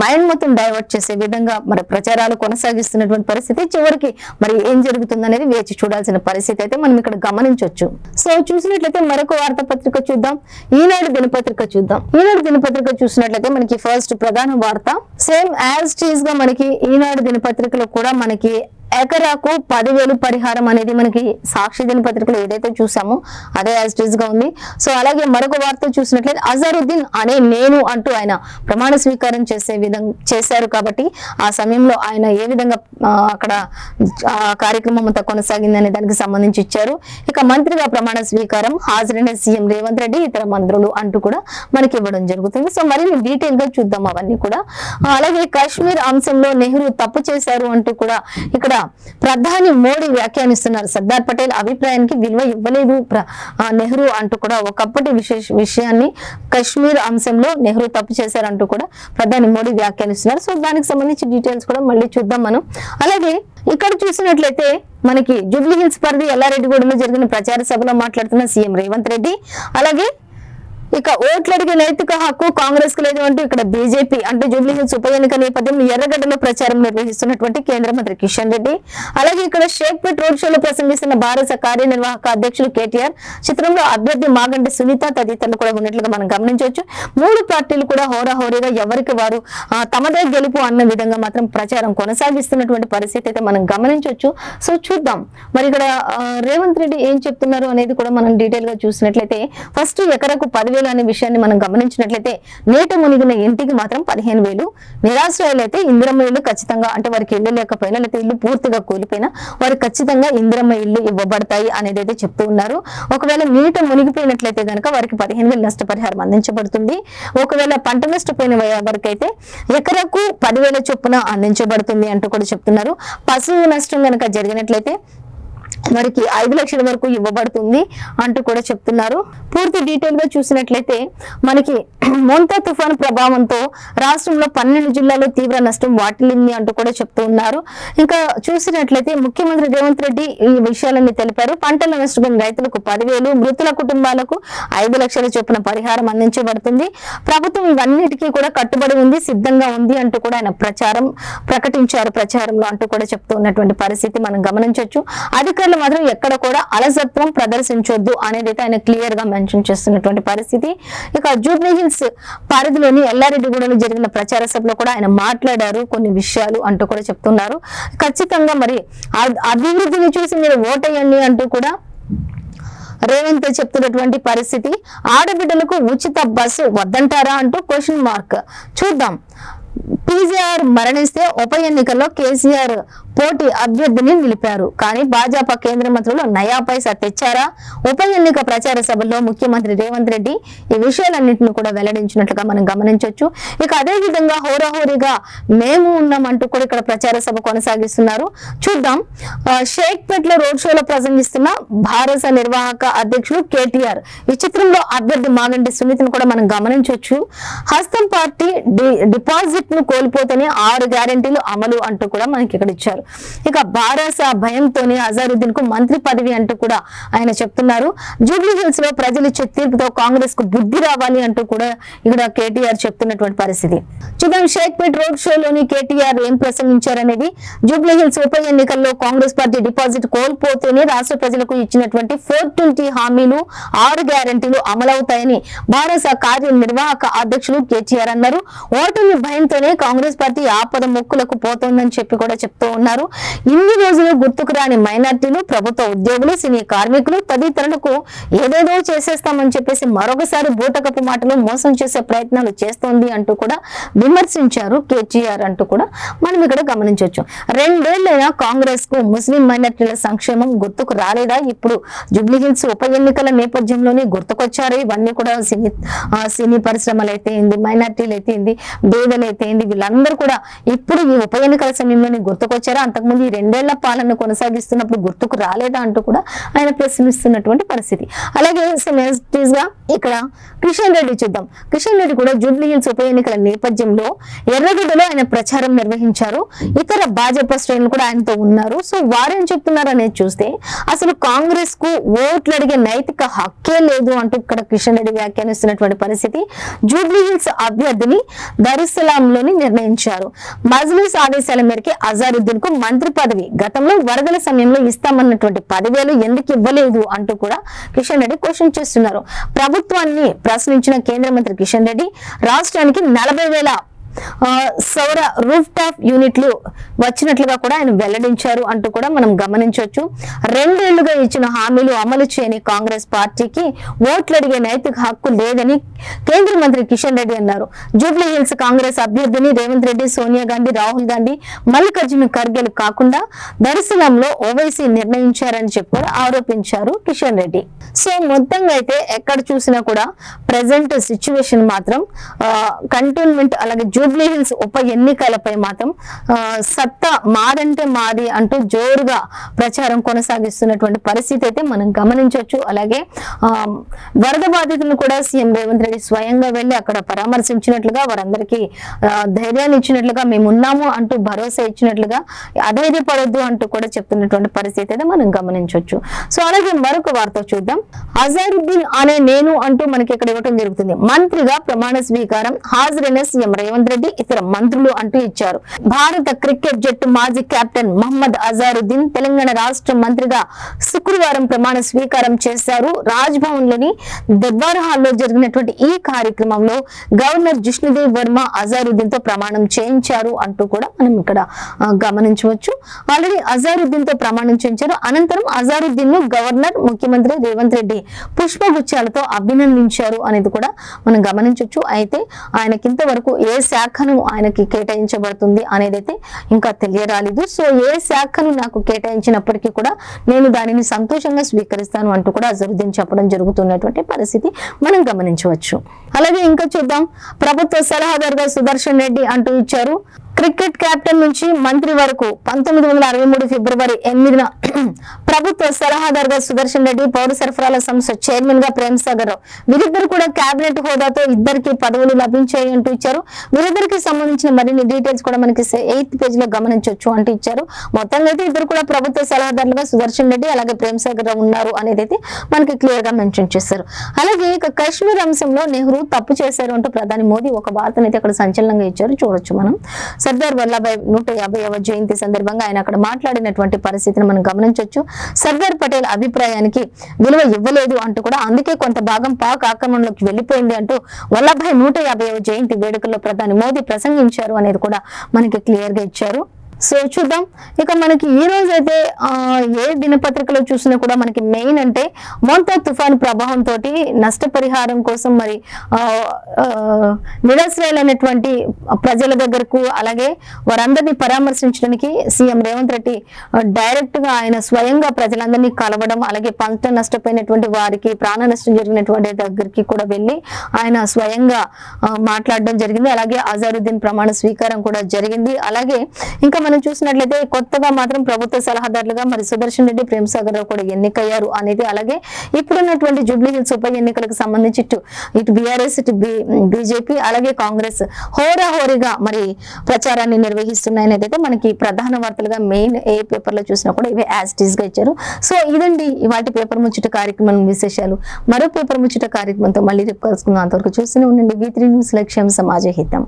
మైండ్ మొత్తం డైవర్ట్ చేసే విధంగా మరి ప్రచారాలు కొనసాగిస్తున్నటువంటి పరిస్థితి. చివరికి మరి ఏం జరుగుతుంది అనేది వేచి చూడాల్సిన పరిస్థితి అయితే మనం ఇక్కడ గమనించవచ్చు. సో చూసినట్లయితే మరొక వార్తాపత్రిక చూద్దాం, ఈనాడు దినపత్రిక చూద్దాం. ఈనాడు దినపత్రిక చూసినట్లయితే మనకి ఫస్ట్ ప్రధాన వార్త సేమ్ యాజ్ టీజ్ గా మనకి ఈనాడు దినపత్రికలో కూడా మనకి ఎకరాకు 10,000 పరిహారం అనేది మనకి సాక్షి దినపత్రికలో ఏదైతే చూసామో అదే యాజ్ ఇట్ ఈస్ గా ఉంది. సో అలాగే మరొక వార్త చూసినట్లయితే అజరుద్దీన్ అనే నేను అంటూ ఆయన ప్రమాణ స్వీకారం చేశారు కాబట్టి ఆ సమయంలో ఆయన ఏ విధంగా అక్కడ కార్యక్రమం అంతా కొనసాగింది అనే దానికి సంబంధించి ఇచ్చారు. ఇక మంత్రిగా ప్రమాణ స్వీకారం హాజరైన సీఎం రేవంత్ రెడ్డి ఇతర మంత్రులు అంటూ కూడా మనకి ఇవ్వడం జరుగుతుంది. సో మరిన్ని డీటెయిల్ గా చూద్దాం అవన్నీ కూడా. అలాగే కాశ్మీర్ అంశంలో నెహ్రూ తప్పు చేశారు అంటూ కూడా ఇక్కడ ప్రధాని మోడీ వ్యాఖ్యానిస్తున్నారు. సర్దార్ పటేల్ అభిప్రాయానికి విలువ ఇవ్వలేదు నెహ్రూ అంటూ కూడా ఒకప్పటి విషయాన్ని కశ్మీర్ అంశంలో నెహ్రూ తప్పు చేశారంటూ కూడా ప్రధాని మోడీ వ్యాఖ్యానిస్తున్నారు. సో దానికి సంబంధించి డీటెయిల్స్ కూడా మళ్ళీ చూద్దాం మనం. అలాగే ఇక్కడ చూసినట్లయితే మనకి జూబ్లీ హిల్స్ పరిధి ఎల్లారెడ్డిగూడలో జరిగిన ప్రచార సభలో మాట్లాడుతున్న సీఎం రేవంత్ రెడ్డి, అలాగే ఇక ఓట్లు అడిగే నైతిక హక్కు కాంగ్రెస్ కు లేదు అంటూ ఇక్కడ బీజేపీ అంటే జూబ్లీ హిల్స్ ఉప ఎన్నిక నేపథ్యంలో ఎర్రగడ్డలో ప్రచారం నిర్వహిస్తున్నటువంటి కేంద్ర మంత్రి కిషన్ రెడ్డి, అలాగే ఇక్కడ షేక్పేట్ రోడ్ షోలో ప్రసంగిస్తున్న భారత కార్యనిర్వాహక అధ్యక్షులు కేటీఆర్, చిత్రంలో అభ్యర్థి మాగంటి సునీత తదితరులు కూడా ఉన్నట్లుగా మనం గమనించవచ్చు. 3 పార్టీలు కూడా హోరాహోరీగా ఎవరికి వారు తమదే గెలుపు అన్న విధంగా మాత్రం ప్రచారం కొనసాగిస్తున్నటువంటి పరిస్థితి అయితే మనం గమనించవచ్చు. సో చూద్దాం మరి ఇక్కడ రేవంత్ రెడ్డి ఏం చెప్తున్నారు అనేది కూడా మనం డీటెయిల్ గా చూసినట్లయితే ఫస్ట్ ఎకరకు 10,000 అనే విషయాన్ని మనం గమనించినట్లయితే నీట మునిగిన ఇంటికి మాత్రం 15,000, నిరాశ్రయాలు అయితే ఇందిరమ్మ ఇల్లు ఖచ్చితంగా అంటే వారికి ఇల్లు లేకపోయినా లేకపోతే ఇల్లు పూర్తిగా కూలిపోయినా వారికి ఖచ్చితంగా ఇందిరమ్మ ఇల్లు ఇవ్వబడతాయి అనేది అయితే చెప్తూ ఉన్నారు. ఒకవేళ నీట మునిగిపోయినట్లయితే కనుక వారికి 15,000 నష్టపరిహారం అందించబడుతుంది. ఒకవేళ పంట నష్టపోయిన వారికి అయితే ఎకరకు 10,000 చొప్పున అందించబడుతుంది అంటూ కూడా చెప్తున్నారు. పశువు నష్టం కనుక జరిగినట్లయితే వారికి 5 లక్షల వరకు ఇవ్వబడుతుంది అంటూ కూడా చెప్తున్నారు. పూర్తి డీటెయిల్ గా చూసినట్లయితే మనకి మోంతా తుఫాను ప్రభావంతో రాష్ట్రంలో 12 జిల్లాల్లో తీవ్ర నష్టం వాటిల్లింది అంటూ కూడా చెప్తూ ఉన్నారు. ఇంకా చూసినట్లయితే ముఖ్యమంత్రి రేవంత్ రెడ్డి ఈ విషయాలన్నీ తెలిపారు. పంటల నష్టపోయిన రైతులకు 10,000, మృతుల కుటుంబాలకు 5 లక్షల చొప్పున పరిహారం అందించబడుతుంది. ప్రభుత్వం ఇవన్నిటికీ కూడా కట్టుబడి ఉంది, సిద్ధంగా ఉంది అంటూ కూడా ఆయన ప్రకటించారు ప్రచారంలో అంటూ కూడా చెప్తూ ఉన్నటువంటి పరిస్థితి మనం గమనించవచ్చు. అధికారులు మాత్రం ఎక్కడ కూడా అలసత్వం ప్రదర్శించొద్దు అనేది ఆయన క్లియర్ గా మెన్షన్ చేస్తున్నటువంటి పరిస్థితి. ఇక జూబ్లీ హిల్స్ పరిధిలోని ఎల్లారెడ్డిగూడలో జరిగిన ప్రచార సభలో కూడా ఆయన మాట్లాడారు కొన్ని విషయాలు అంటూ కూడా చెప్తున్నారు. ఖచ్చితంగా మరి అభివృద్ధిని చూసి మీరు ఓటేయండి అంటూ కూడా రేవంత్ చెప్తున్నటువంటి పరిస్థితి. ఆడబిడ్డలకు ఉచిత బస్సు వద్దంటారా అంటూ క్వశ్చన్ మార్క్. చూద్దాం. పీజీఆర్ మరణిస్తే ఉప ఎన్నికల్లో కేసీఆర్ పోటీ అభ్యర్థిని నిలిపారు, కానీ భాజపా కేంద్ర మంత్రులు నయా పైసా తెచ్చారా? ఉప ఎన్నిక ప్రచార సభలో ముఖ్యమంత్రి రేవంత్ రెడ్డి ఈ విషయాలన్నింటినీ కూడా వెల్లడించినట్లుగా మనం గమనించవచ్చు. ఇక అదే విధంగా హోరాహోరీగా మేము ఉన్నామంటూ కూడా ఇక్కడ ప్రచార సభ కొనసాగిస్తున్నారు. చూద్దాం. షేక్పేట్ లో రోడ్ షోలో ప్రసంగిస్తున్న భారత నిర్వాహక అధ్యక్షులు కేటీఆర్, ఈ చిత్రంలో అభ్యర్థి మాగంటి సునీతను కూడా మనం గమనించవచ్చు. హస్తం పార్టీ డిపాజిట్ ను కోల్పోతేనే 6 గ్యారెంటీలు అమలు అంటూ కూడా మనకి ఇక్కడ ఇచ్చారు. ఇక బారాస భయంతోనే అజారుద్దీన్ కు మంత్రి పదవి అంటూ కూడా ఆయన చెప్తున్నారు. జూబ్లీ హిల్స్ లో ప్రజలు ఇచ్చే తీర్పుతో కాంగ్రెస్ కు బుద్ధి రావాలి అంటూ కూడా ఇక్కడ కేటీఆర్ చెప్తున్నటువంటి పరిస్థితి. చూద్దాం షేక్పేట్ రోడ్ షోలోని కేటీఆర్ ఏం ప్రసంగించారనేది. జూబ్లీ హిల్స్ ఉప ఎన్నికల్లో కాంగ్రెస్ పార్టీ డిపాజిట్ కోల్పోతేనే రాష్ట్ర ప్రజలకు ఇచ్చినటువంటి 420 హామీలు 6 గ్యారెంటీలు అమలవుతాయని బారాస కార్యనిర్వాహక అధ్యక్షులు కేటీఆర్ అన్నారు. ఓటమి భయంతోనే కాంగ్రెస్ పార్టీ ఆపద మొక్కులకు పోతోందని చెప్పి కూడా చెప్తూ ఉన్నారు. ఇన్ని రోజులు గుర్తుకు రాని మైనార్టీలు, ప్రభుత్వ ఉద్యోగులు, సినీ కార్మికులు తదితరులకు ఏదేదో చేసేస్తామని చెప్పేసి మరొకసారి బూటకపు మాటలు మోసం చేసే ప్రయత్నాలు చేస్తోంది అంటూ కూడా విమర్శించారు కేటీఆర్ అంటూ కూడా మనం ఇక్కడ గమనించవచ్చు. 2 ఏళ్లైనా కాంగ్రెస్ కు ముస్లిం మైనార్టీల సంక్షేమం గుర్తుకు రాలేదా? ఇప్పుడు జూబ్లీ హిల్స్ ఉప ఎన్నికల నేపథ్యంలోనే గుర్తుకొచ్చారు. ఇవన్నీ కూడా సినీ పరిశ్రమలు అయితే ఏంది, మైనార్టీలు అయితే ఏంది, పేదలు అయితే ఏంది, వీళ్ళందరూ కూడా ఇప్పుడు ఈ ఉప ఎన్నికల సమయంలోనే గుర్తుకొచ్చారా? అంతకుముందు ఈ 2 ఏళ్ల పాలన కొనసాగిస్తున్నప్పుడు గుర్తుకు రాలేదా అంటూ కూడా ఆయన ప్రశ్నిస్తున్నటువంటి పరిస్థితి. అలాగే గా ఇక్కడ కిషన్ రెడ్డి చూద్దాం. కిషన్ రెడ్డి కూడా జూబ్లీ హిల్స్ ఉప ఎన్నికల నేపథ్యంలో ఎర్రగడ్డలో ఆయన ప్రచారం నిర్వహించారు. ఇతర భాజపా శ్రేణులు కూడా ఆయనతో ఉన్నారు. సో వారేం చెప్తున్నారు అనేది చూస్తే అసలు కాంగ్రెస్ కు ఓట్లు అడిగే నైతిక హక్కే లేదు అంటూ ఇక్కడ కిషన్ రెడ్డి వ్యాఖ్యానిస్తున్నటువంటి పరిస్థితి. జూబ్లీ హిల్స్ అభ్యర్థిని దరుసలాంలోని నిర్ణయించారు. మజ్లిస్ ఆదేశాల మేరకు అజారుద్దీన్ కు మంత్రి పదవి గతంలో వరదల సమయంలో ఇస్తామన్నటువంటి 10,000 ఎందుకు ఇవ్వలేదు అంటూ కూడా కిషన్ రెడ్డి క్వశ్చన్ చేస్తున్నారు. ప్రభుత్వాన్ని ప్రశ్నించిన కేంద్ర మంత్రి కిషన్ రెడ్డి రాష్ట్రానికి 40,000 సౌర రూఫ్ టాప్ యూనిట్లు వచ్చినట్లుగా కూడా ఆయన వెల్లడించారు అంటూ కూడా మనం గమనించవచ్చు. 2 ఏళ్లుగా ఇచ్చిన హామీలు అమలు చేయని కాంగ్రెస్ పార్టీకి ఓట్లు అడిగే నైతిక హక్కు లేదని కేంద్ర మంత్రి కిషన్ రెడ్డి అన్నారు. జూబ్లీ హిల్స్ కాంగ్రెస్ అభ్యర్థిని రేవంత్ రెడ్డి, సోనియా గాంధీ, రాహుల్ గాంధీ, మల్లికార్జున ఖర్గే కాకుండా దర్శనంలో ఓవైసీ నిర్ణయించారని చెప్పి ఆరోపించారు కిషన్ రెడ్డి. సో మొత్తంగా అయితే ఎక్కడ చూసినా కూడా ప్రెసెంట్ సిచ్యువేషన్ మాత్రం కంటోన్మెంట్ అలాగే జూబ్లీ హిల్స్ ఉప ఎన్నికలపై మాత్రం సత్తా మాదంటే మాది అంటూ జోరుగా ప్రచారం కొనసాగిస్తున్నటువంటి పరిస్థితి అయితే మనం గమనించవచ్చు. అలాగే వరద బాధితులను కూడా సీఎం రేవంత్ రెడ్డి స్వయంగా వెళ్లి అక్కడ పరామర్శించినట్లుగా, వారందరికీ ధైర్యాన్ని ఇచ్చినట్లుగా, మేమున్నాము అంటూ భరోసా ఇచ్చినట్లుగా, అధైర్యపడొద్దు అంటూ కూడా చెప్తున్నటువంటి పరిస్థితి అయితే మనం గమనించవచ్చు. సో అలాగే మరొక వార్త చూద్దాం. అజారుద్దీన్ అనే నేను అంటూ మనకి ఇక్కడ ఇవ్వడం జరుగుతుంది. మంత్రిగా ప్రమాణ స్వీకారం హాజరైన సీఎం రేవంత్ రెడ్డి, ఇతర మంత్రులు అంటూ ఇచ్చారు. భారత క్రికెట్ జట్టు మాజీ కెప్టెన్ మహమ్మద్ అజారుద్దీన్ తెలంగాణ రాష్ట్ర మంత్రిగా శుక్రవారం ప్రమాణ స్వీకారం చేశారు. రాజ్ భవన్ లోని దర్బార్ హాల్లో జరిగినటువంటి ఈ కార్యక్రమంలో గవర్నర్ జిష్ణుదేవ్ వర్మ అజారుద్దీన్ తో ప్రమాణం చేయించారు అంటూ కూడా మనం ఇక్కడ గమనించవచ్చు. ఆల్రెడీ అజారుద్దీన్ తో ప్రమాణం చేయించారు. అనంతరం అజారుద్దీన్ ను గవర్నర్, ముఖ్యమంత్రి రేవంత్ రెడ్డి పుష్పగుచ్చాలతో అభినందించారు అనేది కూడా మనం గమనించవచ్చు. అయితే ఆయనకింతవరకు ఏ శాఖను ఆయనకి కేటాయించబడుతుంది అనేది అయితే ఇంకా తెలియరాలేదు. సో ఏ శాఖను నాకు కేటాయించినప్పటికీ కూడా నేను దానిని సంతోషంగా స్వీకరిస్తాను అంటూ కూడా అజరుద్దీన్ చెప్పడం జరుగుతున్నటువంటి పరిస్థితి మనం గమనించవచ్చు. అలాగే ఇంకా చూద్దాం. ప్రభుత్వ సలహాదారుగా సుదర్శన్ రెడ్డి అంటూ ఇచ్చారు. క్రికెట్ కెప్టెన్ నుంచి మంత్రి వరకు 1963 ఫిబ్రవరి 8న ప్రభుత్వ సలహాదారుగా సుదర్శన్ రెడ్డి, పౌర సరఫరాల సంస్థ చైర్మన్ గా ప్రేమ్ సాగర్ రావు, వీరిద్దరు కూడా కేబినెట్ హోదాతో ఇద్దరికి పదవులు లభించాయి అంటూ ఇచ్చారు. వీరిద్దరికి సంబంధించిన మరిన్ని డీటెయిల్స్ కూడా మనకి 8th పేజ్ లో గమనించవచ్చు అంటూ ఇచ్చారు. మొత్తంగా అయితే ఇద్దరు కూడా ప్రభుత్వ సలహాదారులుగా సుదర్శన్ రెడ్డి అలాగే ప్రేమ్ సాగర్ రావు ఉన్నారు అనేది అయితే మనకి క్లియర్ గా మెన్షన్ చేశారు. అలాగే ఇక కాశ్మీర్ అంశంలో నెహ్రూ తప్పు చేశారు అంటూ ప్రధాని మోదీ ఒక వార్తను అయితే అక్కడ సంచలనంగా ఇచ్చారు. చూడొచ్చు మనం. సర్దార్ వల్లభాయ్ 150వ జయంతి సందర్భంగా ఆయన అక్కడ మాట్లాడినటువంటి పరిస్థితిని మనం గమనించవచ్చు. సర్దార్ పటేల్ అభిప్రాయానికి విలువ ఇవ్వలేదు అంటూ కూడా, అందుకే కొంత భాగం పాక్ ఆక్రమణలోకి వెళ్లిపోయింది అంటూ వల్లభాయ్ 150వ జయంతి వేడుకల్లో ప్రధాని మోదీ ప్రసంగించారు అనేది కూడా మనకి క్లియర్ గా ఇచ్చారు. సో చూద్దాం. ఇక మనకి ఈ రోజు అయితే ఏ దినపత్రికలో చూసినా కూడా మనకి మెయిన్ అంటే మోంతా తుఫాను ప్రభావంతో నష్టపరిహారం కోసం మరి నిరాశ్రయులైనటువంటి ప్రజల దగ్గరకు అలాగే వారందరినీ పరామర్శించడానికి సీఎం రేవంత్ రెడ్డి డైరెక్ట్ గా ఆయన స్వయంగా ప్రజలందరినీ కలవడం, అలాగే పంట నష్టపోయినటువంటి వారికి, ప్రాణ నష్టం జరిగినటువంటి దగ్గరికి కూడా వెళ్ళి ఆయన స్వయంగా మాట్లాడడం జరిగింది. అలాగే అజారుద్దీన్ ప్రమాణ స్వీకారం కూడా జరిగింది. అలాగే ఇంకా మనం చూసినట్లయితే కొత్తగా మాత్రం ప్రభుత్వ సలహాదారులుగా మరి సుదర్శన్ రెడ్డి, ప్రేమసాగర్ రావు కూడా ఎన్నికయ్యారు అనేది, అలాగే ఇప్పుడున్నటువంటి జూబ్లీ హిల్స్ ఉప ఎన్నికలకు సంబంధించి ఇటు బీఆర్ఎస్, ఇటు బీజేపీ, అలాగే కాంగ్రెస్ హోరాహోరీగా మరి ప్రచారాన్ని నిర్వహిస్తున్నాయని అయితే మనకి ప్రధాన వార్తలుగా మెయిన్ ఏ పేపర్ లో చూసినా కూడా ఇవే యాజ్ ఇట్ ఈస్ గా ఇచ్చారు. సో ఇదండి ఇవాటి పేపర్ ముచ్చట కార్యక్రమం విశేషాలు. మరో పేపర్ ముచ్చట కార్యక్రమంతో మళ్ళీ రేపు కలుసుకుందాం. అంతవరకు చూస్తూనే ఉండండి V3 న్యూస్, లక్ష్యం సమాజ హితం.